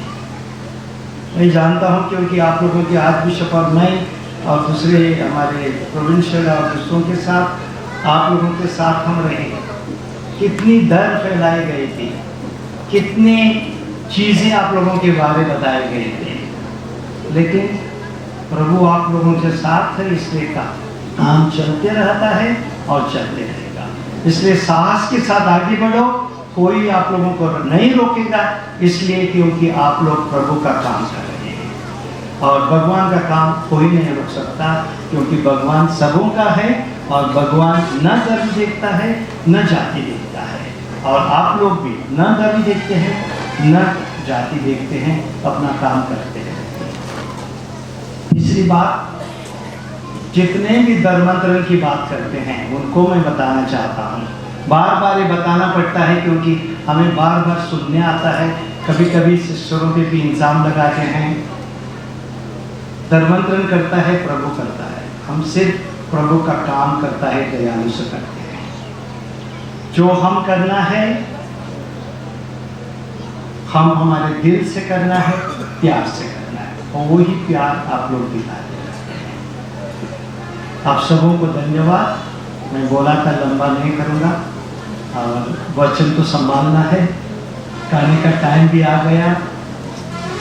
मैं जानता हूँ क्योंकि आप लोगों के आर्चबिशप और मैं और दूसरे हमारे प्रोविंशियल और दूसरों के साथ, आप लोगों के साथ हम रहे। कितनी डर फैलाई गई थी, कितने चीज़ें आप लोगों के बारे बताए गए थे, लेकिन प्रभु आप लोगों के साथ है, इसलिए काम चलते रहता है और चलते रहेगा। इसलिए साहस के साथ आगे बढ़ो, कोई आप लोगों को नहीं रोकेगा, इसलिए क्योंकि आप लोग प्रभु का काम कर रहे हैं। और भगवान का काम कोई नहीं रोक सकता, क्योंकि भगवान सबों का है और भगवान न धर्म देखता है न जाति देखता है। और आप लोग भी न धर्म देखते हैं न जाति देखते हैं, अपना काम करते हैं। तीसरी बात, जितने भी धर्मांतरण की बात करते हैं उनको मैं बताना चाहता हूँ। बार बार ये बताना पड़ता है क्योंकि हमें बार बार सुनने आता है। कभी कभी सिस्टरों पे भी इल्ज़ाम लगाते हैं, धर्मांतरण करता है प्रभु करता है। हम सिर्फ प्रभु का काम करता है, दयालु से करते हैं। जो हम करना है हम हमारे दिल से करना है, प्यार से करना है, और वही प्यार आप लोग दिखाते हैं। आप सबों को धन्यवाद। मैं बोला था लंबा नहीं करूँगा और वचन तो संभालना है। खाने का टाइम भी आ गया,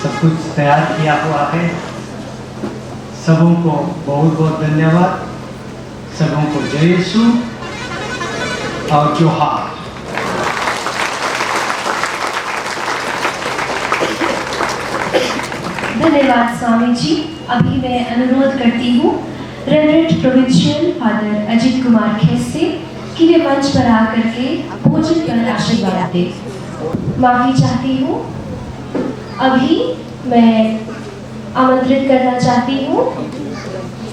सब कुछ तैयार किया हुआ है। सबों को बहुत बहुत धन्यवाद। सबों को जय यीशु और जोहार। धन्यवाद स्वामी जी। अभी मैं अनुरोध करती हूँ reverend provincial father Ajit Kumar खेसे कि वे मंच पर आकर के भोजन पर आशीर्वाद दें। माफी चाहती हूँ। अभी मैं आमंत्रित करना चाहती हूँ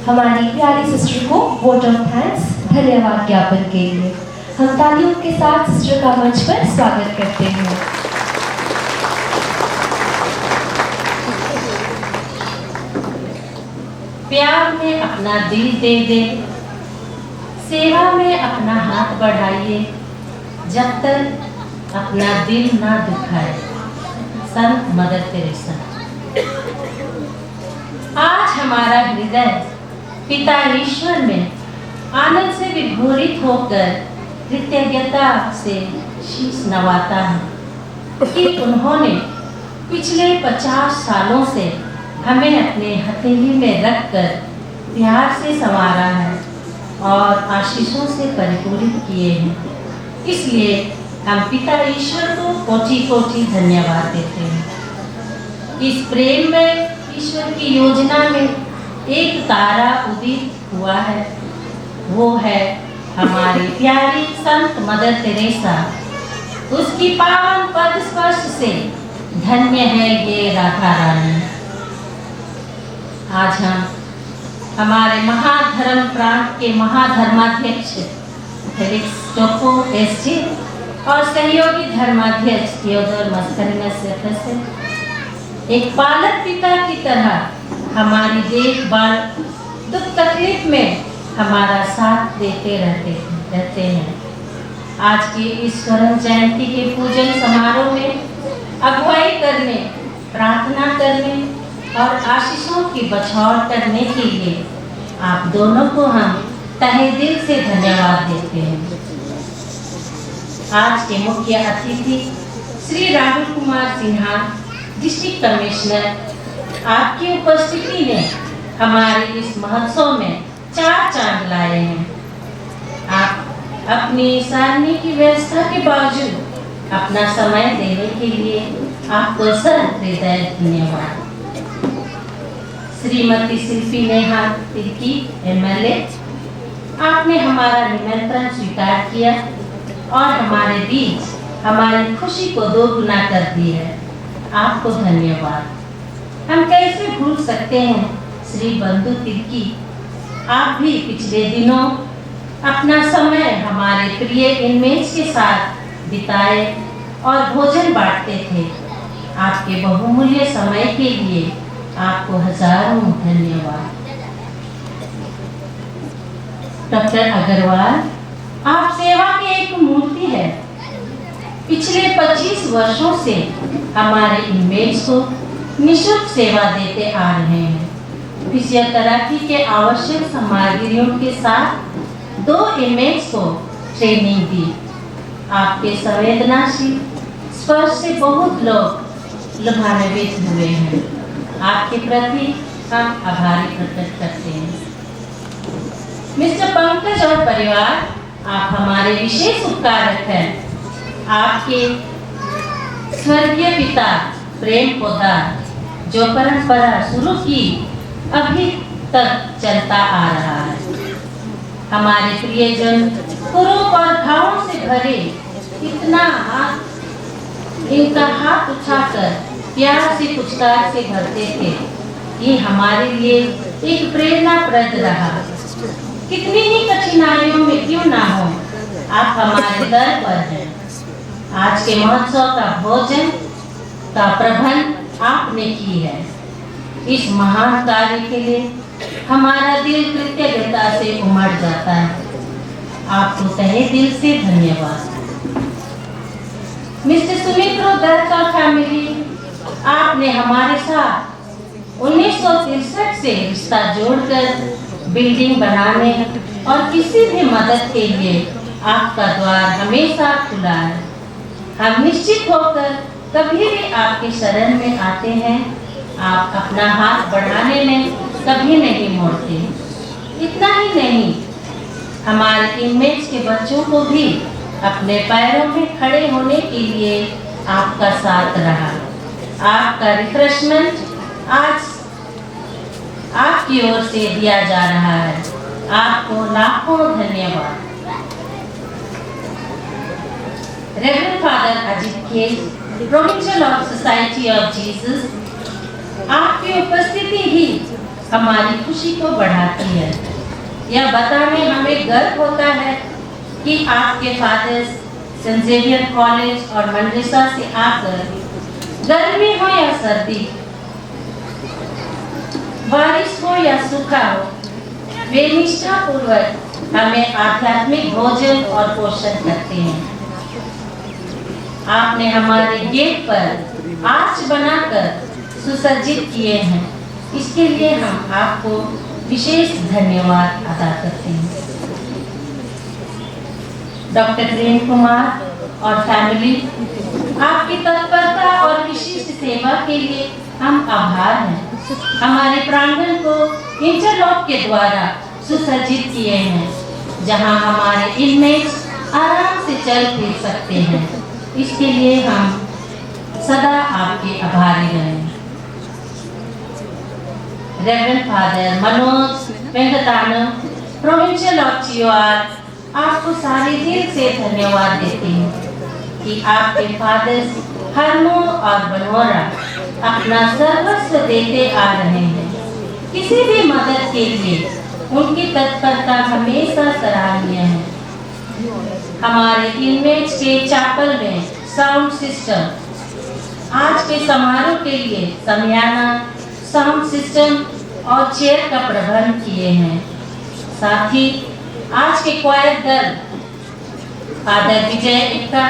हमारी प्यारी सिस्टर को वोट ऑफ थैंक्स, धन्यवाद ज्ञापन के लिए। हम तालियों के साथ सिस्टर का मंच पर स्वागत करते हैं। प्यार में अपना दिल दे दे, सेवा में अपना हाथ बढ़ाइए, जब तक अपना दिल ना दुखाए। संत मदर तेरेसा। आज हमारा हृदय पिता ईश्वर में आनंद से विभोरित होकर कृतज्ञता से शीश नवाता है कि उन्होंने पिछले 50 सालों से हमें अपने हथेली में रखकर प्यार से संवारा है और आशीषों से परिपूरित किए हैं। इसलिए हम पिता ईश्वर को कोटि कोटि धन्यवाद देते हैं। इस प्रेम में ईश्वर की योजना में एक तारा उदित हुआ है, वो है हमारी प्यारी संत मदर तेरेसा। उसकी पावन पद स्पर्श से धन्य है ये राधा रानी। आज हम हमारे महाधर्म प्रांत के महाधर्माध्यक्ष फेलिक्स टोपो एसजी और सहयोगी धर्माध्यक्ष थियोडोर मस्करिनस से एक पालक पिता की तरह हमारी देखभाल दुख तकलीफ में हमारा साथ देते रहते हैं। आज की इस स्वर्ण जयंती के पूजन समारोह में अगुवाई करने, प्रार्थना करने और आशीषों की बछौर करने के लिए आप दोनों को हम तहे दिल से धन्यवाद देते हैं। आज के मुख्य अतिथि श्री राहुल कुमार सिन्हा, डिस्ट्रिक्ट कमिश्नर, आपकी उपस्थिति ने हमारे इस महोत्सव में 4 चांद लाए हैं। आप अपनी सारणी की व्यवस्था के बावजूद अपना समय देने के लिए आपको सहृदय धन्यवाद। श्रीमती शिल्पी नेहा तिर्की MLA, आपने हमारा निमंत्रण स्वीकार किया और हमारे बीच हमारी खुशी को दोगुना कर दी है। आपको धन्यवाद। हम कैसे भूल सकते हैं श्री बंधु तिर्की, आप भी पिछले दिनों अपना समय हमारे प्रिय इनमेज के साथ बिताए और भोजन बांटते थे। आपके बहुमूल्य समय के लिए आपको हजारों धन्यवाद। डॉक्टर अग्रवाल, आप सेवा की एक मूर्ति है। पिछले 25 वर्षों से हमारे इनमेज को निःशुल्क सेवा देते आ रहे हैं। फिजियोथेरेपी के आवश्यक सामग्रियों के साथ 2 इनमेज को ट्रेनिंग दी। आपके संवेदनाशील स्पर्श से बहुत लोग लाभान्वित हुए हैं। आपके प्रति हम आभारी प्रकट करते हैं। मिस्टर पंकज और परिवार, आप हमारे विशेष उपकारक हैं। आपके स्वर्गीय पिता प्रेम पोदार जो परंपरा शुरू की अभी तक चलता आ रहा है। हमारे प्रियजन कुरूप और घावों से भरे इनका हाथ उठाकर प्यार से पुचकार से भरते थे। ये हमारे लिए एक प्रेरणाप्रद रहा। कितनी ही कठिनाइयों में क्यों ना हो, आप हमारे दर पर हैं। आज के महोत्सव का भोजन का प्रबंध आपने की है। इस महान कार्य के लिए हमारा दिल कृतज्ञता से उमड़ जाता है। आपको तहे दिल से धन्यवाद। मिस्टर सुमित्रो दत्त और फैमिली, आपने हमारे साथ 1963 से रिश्ता जोड़कर बिल्डिंग बनाने और किसी भी मदद के लिए आपका द्वार हमेशा खुला है। हम निश्चित होकर कभी भी आपके शरण में आते हैं। आप अपना हाथ बढ़ाने में कभी नहीं मोड़ते। इतना ही नहीं, हमारे इनमेट्स के बच्चों को भी अपने पैरों में खड़े होने के लिए आपका साथ रहा। आपका रिफ्रेशमेंट आज आपकी ओर से दिया जा रहा है। आपको लाखों धन्यवाद। Reverend father Ajit case, provincial of society of Jesus, आपकी उपस्थिति ही हमारी खुशी को बढ़ाती है। यह बताने हमें गर्व होता है कि आपके फादर्स सेंट जेवियर कॉलेज और मंडरेसा से आकर गर्मी हो या सर्दी, बारिश हो या सूखा हो, वे निष्ठापूर्वक हमें आध्यात्मिक भोजन और पोषण करते हैं। आपने हमारे गेट पर आर्च बनाकर सुसज्जित किए हैं। इसके लिए हम आपको विशेष धन्यवाद अदा करते हैं। डॉक्टर प्रेम कुमार और फैमिली, आपकी तत्परता और विशिष्ट सेवा के लिए हम आभार हैं। हमारे प्रांगण को इंटरलॉक के द्वारा सुसज्जित किए हैं, जहां हमारे इनमेट्स आराम से चल फिर सकते हैं। इसके लिए हम सदा आपके आभारी रहें। Reverend father Manoj Venkatanam, provincial of चियोआर, आपको सारे दिल से धन्यवाद देते हैं कि आपके फादर्स हरमो और बनोरा अपना सर्वस्व देते आ रहे हैं। किसी भी मदद के लिए उनकी तत्परता हमेशा सराहनीय है। हमारे इनमेट्स के चैपल में साउंड सिस्टम, आज के समारोह के लिए समियाना, साउंड सिस्टम और चेयर का प्रबंध किए हैं। साथ ही आज के क्वायर दल फादर विजय एक्का,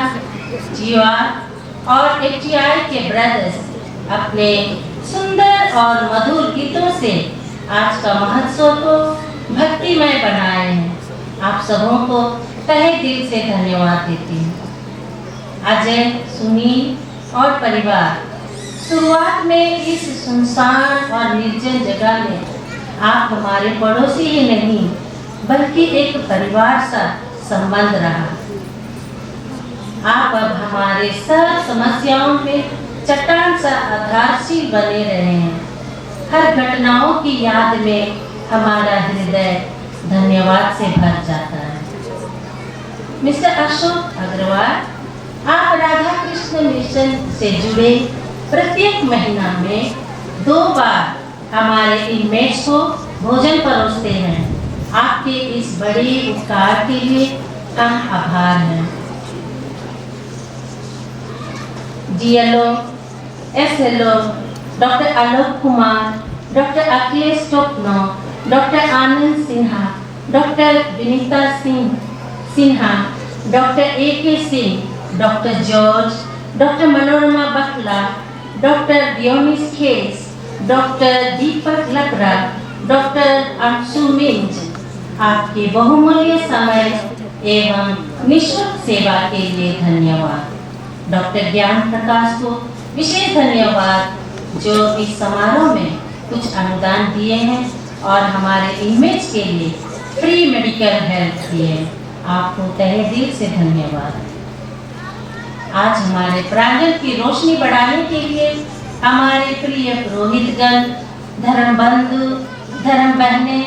जीवार और एफटीआई के ब्रदर्स अपने सुंदर और मधुर गीतों से आज का महोत्सव को भक्तिमय बनाए हैं। आप सबों को तहे दिल से धन्यवाद देती हूँ। अजय, सुनील और परिवार, शुरुआत में इस सुनसान और निर्जन जगह में आप हमारे पड़ोसी ही नहीं बल्कि एक परिवार सा संबंध रहा। आप अब हमारे सब समस्याओं में चट्टान सा आधारशील बने रहे हैं। हर घटनाओं की याद में हमारा हृदय धन्यवाद से भर जाता है। मिस्टर अशोक अग्रवाल, आप राधा कृष्ण मिशन से जुड़े प्रत्येक महीना में 2 बार हमारे इनमेट्स को भोजन परोसते हैं। आपके इस बड़े उपकार के लिए हम आभार हैं। DLO, SLO, doctor Alok Kumar, doctor Akhilesh Topno, doctor Anand Sinha, doctor Vinita Sinha, doctor A K. Singh, doctor George, doctor Manorama Bakla, doctor Dionis Khess, doctor Deepak Lakra, doctor Anshu Minz, आपके बहुमूल्य समय एवं निःशुल्क सेवा के लिए धन्यवाद। डॉक्टर ज्ञान प्रकाश को विशेष धन्यवाद, जो इस समारोह में कुछ अनुदान दिए हैं और हमारे इमेज के लिए फ्री मेडिकल हेल्प दिए। आपको तहे दिल से धन्यवाद। आज हमारे प्रांगण की रोशनी बढ़ाने के लिए हमारे प्रिय पुरोहितगण, धर्म बंधु, धर्म बहनें,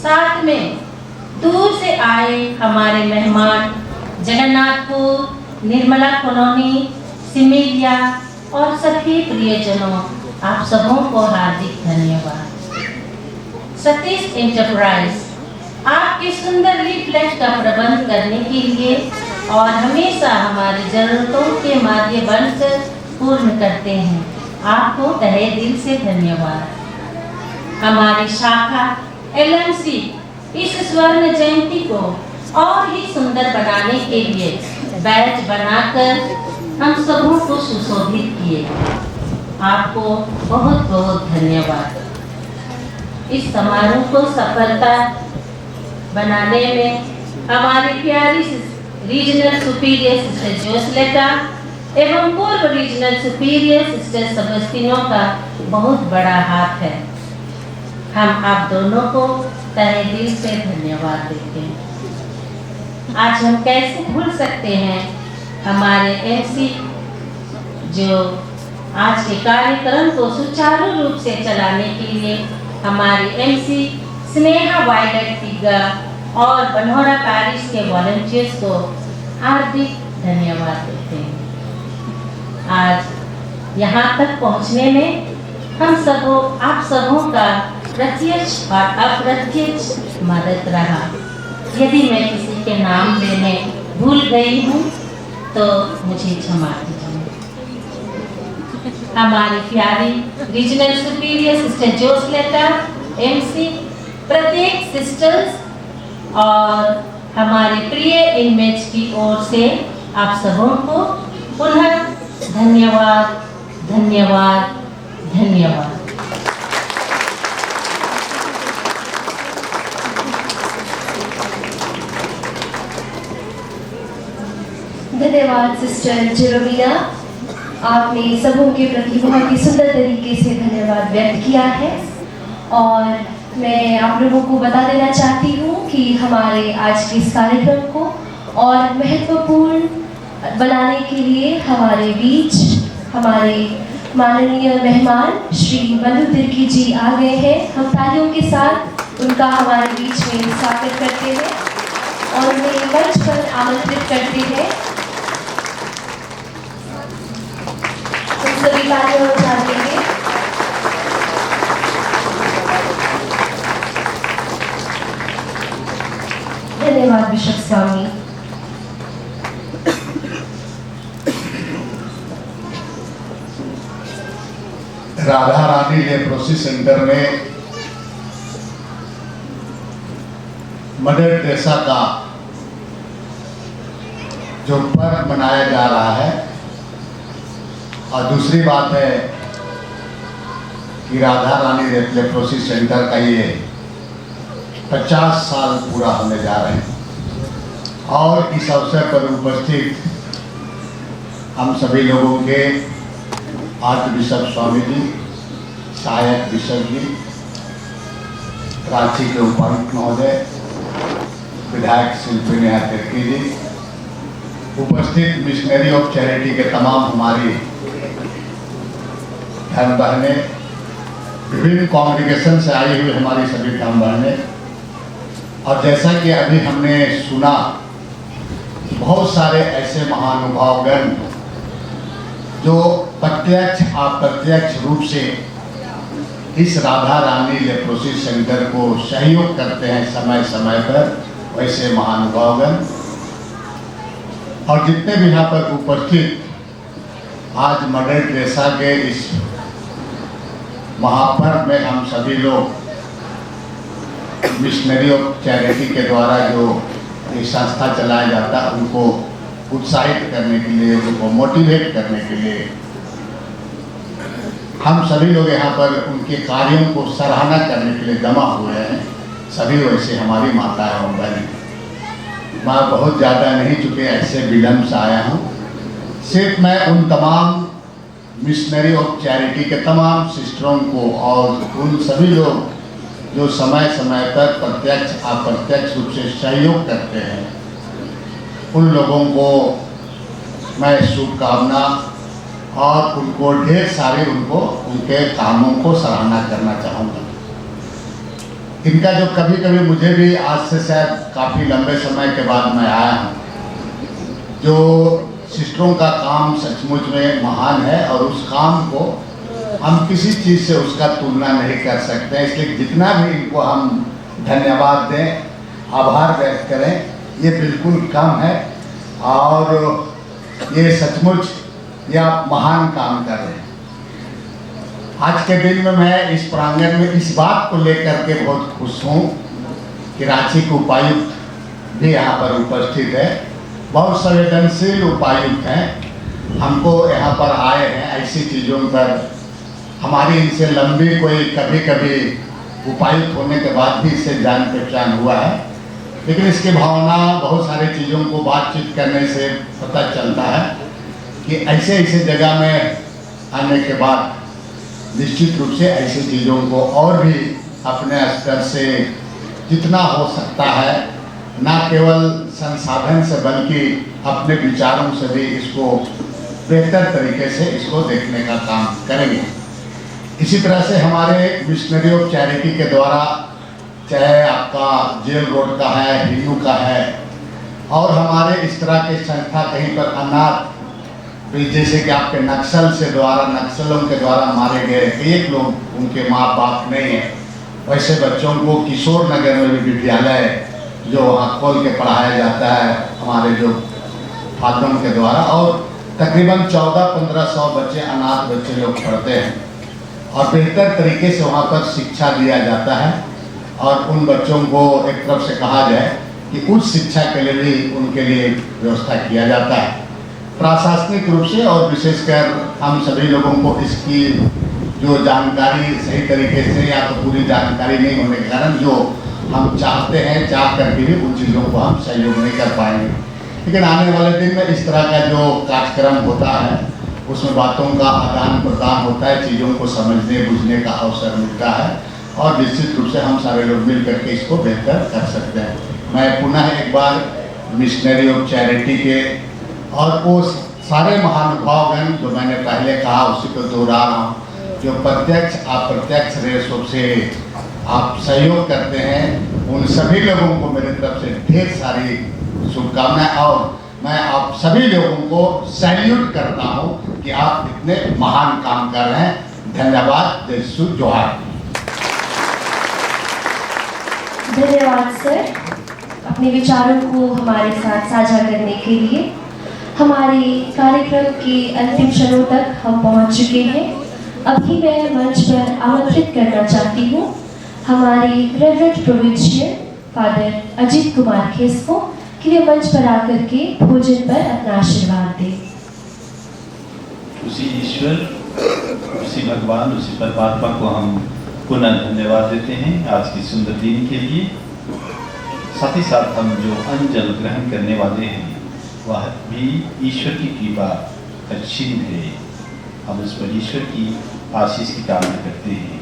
साथ में दूर से आए हमारे मेहमान, जगन्नाथपुर, निर्मला कॉलोनी, सिमिलिया और सभी प्रियजनों, आप सबों को हार्दिक धन्यवाद। सतीश एंटरप्राइज आपके सुंदर लीफलेट का प्रबंध करने के लिए और हमेशा हमारी जरूरतों के माध्यम बनकर पूर्ण करते हैं, आपको तहे दिल से धन्यवाद। हमारी शाखा LMC इस स्वर्ण जयंती को और ही सुंदर बनाने के लिए बैच बनाकर हम सबों को सुशोभित किए, आपको बहुत बहुत धन्यवाद। इस समारोह को सफलता बनाने में हमारी प्यारी रीजनल सुपीरियर सिस्टर जोसलेटा एवं पूर्व रीजनल सुपीरियर सिस्टर सबस्तिनो का बहुत बड़ा हाथ है। हम आप दोनों को तहे दिल से धन्यवाद देते हैं। आज हम कैसे भूल सकते हैं हमारे MC जो आज के कार्यक्रम को सुचारू रूप से चलाने के लिए हमारी MC स्नेहा वायलट तिग्गा और बनोरा पैरिस के वॉलंटियर्स को हार्दिक धन्यवाद देते हैं। आज यहाँ तक पहुँचने में आप सबों का प्रत्यक्ष और अप्रत्यक्ष मदद रहा। यदि मैं किसी के नाम लेने भूल गई हूँ तो मुझे क्षमा कीजिए। हमारी प्यारी रीजनल सुपीरियर सिस्टर जोसलेटा MC, प्रत्येक सिस्टर्स और हमारे प्रिय इनमेट्स की ओर से आप सबों को पुनः धन्यवाद धन्यवाद धन्यवाद। धन्यवाद सिस्टर जेरोमिना, आपने सबों के प्रति बहुत ही सुंदर तरीके से धन्यवाद व्यक्त किया है। और मैं आप लोगों को बता देना चाहती हूँ कि हमारे आज के इस कार्यक्रम को और महत्वपूर्ण बनाने के लिए हमारे बीच हमारे माननीय मेहमान श्री मधु तिर्की जी आ गए हैं। हम तालियों के साथ उनका हमारे बीच में स्वागत करते हैं और उन्हें मंच पर आमंत्रित करते हैं। सभी तालियां बजाते हैं। धन्यवाद बिशप स्वामी। राधा रानी लेप्रोसी सेंटर में मदर टेरेसा का जो पर्व मनाया जा रहा है, और दूसरी बात है कि राधा रानी लेप्रोसी सेंटर का ये 50 साल पूरा होने जा रहे हैं। और इस अवसर पर उपस्थित हम सभी लोगों के आर्च बिशप स्वामी जी, सहायक बिशप जी, रांची के उपायुक्त महोदय, विधायक शिल्पी नेहा तिर्की जी, उपस्थित मिशनरी ऑफ चैरिटी के तमाम हमारी धर्म बहनें, विभिन्न कॉन्ग्रीगेशन से आई हुई हमारी सभी धर्म बहनें, और जैसा कि अभी हमने सुना, बहुत सारे ऐसे महानुभावगण जो प्रत्यक्ष अप्रत्यक्ष रूप से इस राधा रानी लेप्रोसी सेंटर को सहयोग करते हैं समय समय पर, वैसे महानुभावगण और जितने भी यहाँ पर उपस्थित आज मदर टेरेसा के इस महापर्व में हम सभी लोग मिशनरी ऑफ चैरिटी के द्वारा जो ये संस्था चलाया जाता है उनको उत्साहित करने के लिए, उनको मोटिवेट करने के लिए हम सभी लोग यहाँ पर उनके कार्यों को सराहना करने के लिए जमा हुए हैं। सभी वैसे हमारी माता एवं बहन, मैं बहुत ज़्यादा नहीं, चुके ऐसे विलम्ब से आया हूँ। सिर्फ मैं उन तमाम मिशनरी ऑफ चैरिटी के तमाम सिस्टरों को और उन सभी लोग जो समय समय पर प्रत्यक्ष अप्रत्यक्ष रूप से सहयोग करते हैं, उन लोगों को मैं शुभकामना और उनको ढेर सारे उनके कामों को सराहना करना चाहूँगा। इनका जो कभी कभी मुझे भी आज से शायद काफ़ी लंबे समय के बाद मैं आया हूँ, जो सिस्टरों का काम सचमुच में महान है और उस काम को हम किसी चीज़ से उसका तुलना नहीं कर सकते। इसलिए जितना भी इनको हम धन्यवाद दें, आभार व्यक्त करें, ये बिल्कुल कम है। और ये सचमुच यह महान काम कर रहे हैं। आज के दिन में मैं इस प्रांगण में इस बात को लेकर के बहुत खुश हूँ कि रांची के उपायुक्त भी यहाँ पर उपस्थित है। बहुत संवेदनशील उपायुक्त हैं, हमको यहाँ पर आए हैं ऐसी चीज़ों पर। हमारी इनसे लंबी कोई कभी कभी उपायुक्त होने के बाद भी इससे जान पहचान हुआ है, लेकिन इसकी भावना बहुत सारी चीज़ों को बातचीत करने से पता चलता है कि ऐसे ऐसे जगह में आने के बाद निश्चित रूप से ऐसी चीज़ों को और भी अपने स्तर से जितना हो सकता है, ना केवल संसाधन से बल्कि अपने विचारों से भी इसको बेहतर तरीके से इसको देखने का काम करेंगे। इसी तरह से हमारे मिशनरी ऑफ चैरिटी के द्वारा, चाहे आपका जेल रोड का है, हिंदू का है, और हमारे इस तरह के संस्था कहीं पर अनाथ, जैसे कि आपके नक्सलों के द्वारा मारे गए एक लोग, उनके माँ बाप नहीं है, वैसे बच्चों को किशोर नगर में भी विद्यालय जो वहाँ खोल के पढ़ाया जाता है हमारे जो फादरों के द्वारा, और तकरीबन 1400-1500 बच्चे, अनाथ बच्चे लोग पढ़ते हैं और बेहतर तरीके से वहाँ पर शिक्षा दिया जाता है। और उन बच्चों को एक तरफ से कहा जाए कि उच्च शिक्षा के लिए भी उनके लिए व्यवस्था किया जाता है प्रशासनिक रूप से। और विशेषकर हम सभी लोगों को इसकी जो जानकारी सही तरीके से या तो पूरी जानकारी नहीं होने के कारण जो हम चाहते हैं, चाह करके भी उन चीज़ों को हम सहयोग नहीं कर पाएंगे। लेकिन आने वाले दिन में इस तरह का जो कार्यक्रम होता है उसमें बातों का आदान प्रदान होता है, चीज़ों को समझने बुझने का अवसर मिलता है और निश्चित रूप से हम सारे लोग मिल करके इसको बेहतर कर सकते हैं। मैं पुनः एक बार मिशनरी ऑफ चैरिटी के और वो सारे महानुभावगण जो मैंने पहले कहा उसी को दोहरा रहा हूँ, जो प्रत्यक्ष अप्रत्यक्ष रेशों से आप सहयोग करते हैं, उन सभी लोगों को मेरी तरफ से ढेर सारी शुभकामनाएं। और मैं आप सभी लोगों को सैल्यूट करता हूं कि आप इतने महान काम कर रहे हैं। धन्यवाद, जय श्री जोहार। धन्यवाद सर, अपने विचारों को हमारे साथ साझा करने के लिए। हमारे कार्यक्रम के अंतिम क्षणों तक हम पहुंच चुके हैं। अभी मैं मंच पर आमंत्रित करना चाहती हूं हमारे reverend provincial father Ajit Kumar खेस को कि वे मंच पर आकर के भोजन पर अपना आशीर्वाद दें। उसी ईश्वर, उसी भगवान, उसी परमात्मा को हम पुनः धन्यवाद देते हैं आज की सुंदर दिन के लिए। साथ ही साथ हम जो अन्न जल ग्रहण करने वाले हैं वह भी ईश्वर की कृपा असीम है। हम उस पर ईश्वर की आशीष की कामना करते हैं।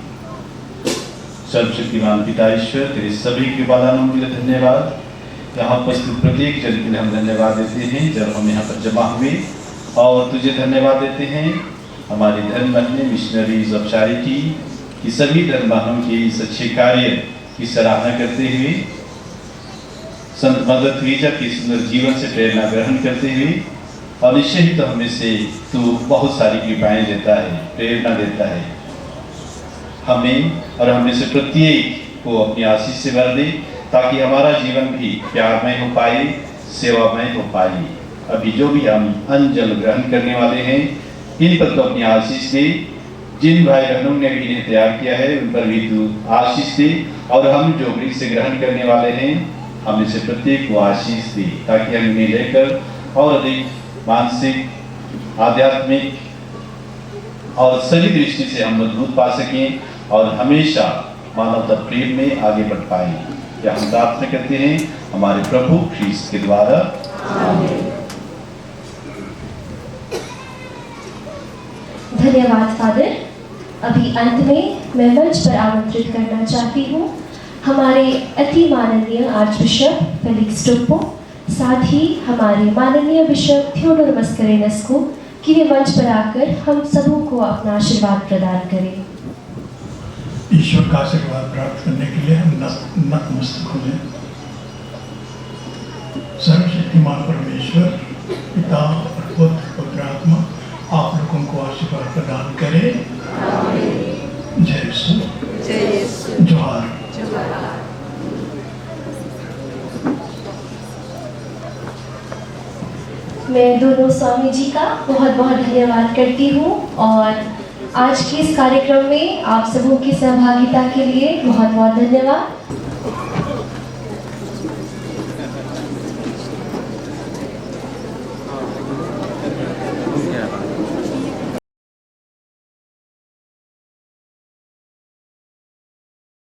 सर्वशक्तिमान पिता ईश्वर, तेरे सभी कृपादानों के लिए धन्यवाद। यहाँ उपस्थित प्रत्येक जन के लिए हम धन्यवाद देते हैं जब हम यहाँ पर जमा हुए, और तुझे धन्यवाद देते हैं हमारी धर्म बहनें मिशनरीज ऑफ चैरिटी की सभी धर्म बहनों के इस अच्छे कार्य की सराहना करते हुए, संत मदर तेरेसा के सुंदर जीवन से प्रेरणा ग्रहण करते हुए, और निश्चय ही तो हमें से तू बहुत सारी कृपाएं देता है, प्रेरणा देता है हमें, और हमें से प्रत्येक को अपनी आशीष से भर दे ताकि हमारा जीवन भी प्यारमय हो पाए, सेवामय हो पाए। अभी जो भी हम अन्न जल ग्रहण करने वाले हैं इन पर तो अपनी आशीष दे। जिन भाई बहनों ने भी इन्हें तैयार किया है उन पर भी तू आशीष दे, और हम जो वृक्ष से ग्रहण करने वाले हैं हमें से प्रत्येक को आशीष दे ताकि हम इन्हें लेकर और अधिक मानसिक, आध्यात्मिक और सही दृष्टि से हम मजबूत पा सकें और हमेशा मानवता प्रेम में आगे बढ़ पाए। क्या हम प्रार्थना करते हैं हमारे प्रभु ख्रीस्त के द्वारा। धन्यवाद फादर। अभी अंत में मैं मंच पर आमंत्रित करना चाहती हूँ हमारे अति माननीय आर्च बिशप फेलिक्स टोप्पो, साथ ही हमारे माननीय बिशप थियोडोर मस्करेनस को कि वे मंच पर आकर हम सबों को अपना आशीर्वाद प्रदान करें। ईश्वर का आशीर्वाद प्राप्त करने के लिए हम नतमस्तक हो जाएं। सर्वशक्तिमान परमेश्वर पिता और पुत्र पवित्र आत्मा आप लोगों को आशीर्वाद प्रदान करे। जय यीशु। जोहार। मैं दोनों स्वामी जी का बहुत बहुत धन्यवाद करती हूँ और आज के इस कार्यक्रम में आप सबों की सहभागिता के लिए बहुत बहुत धन्यवाद।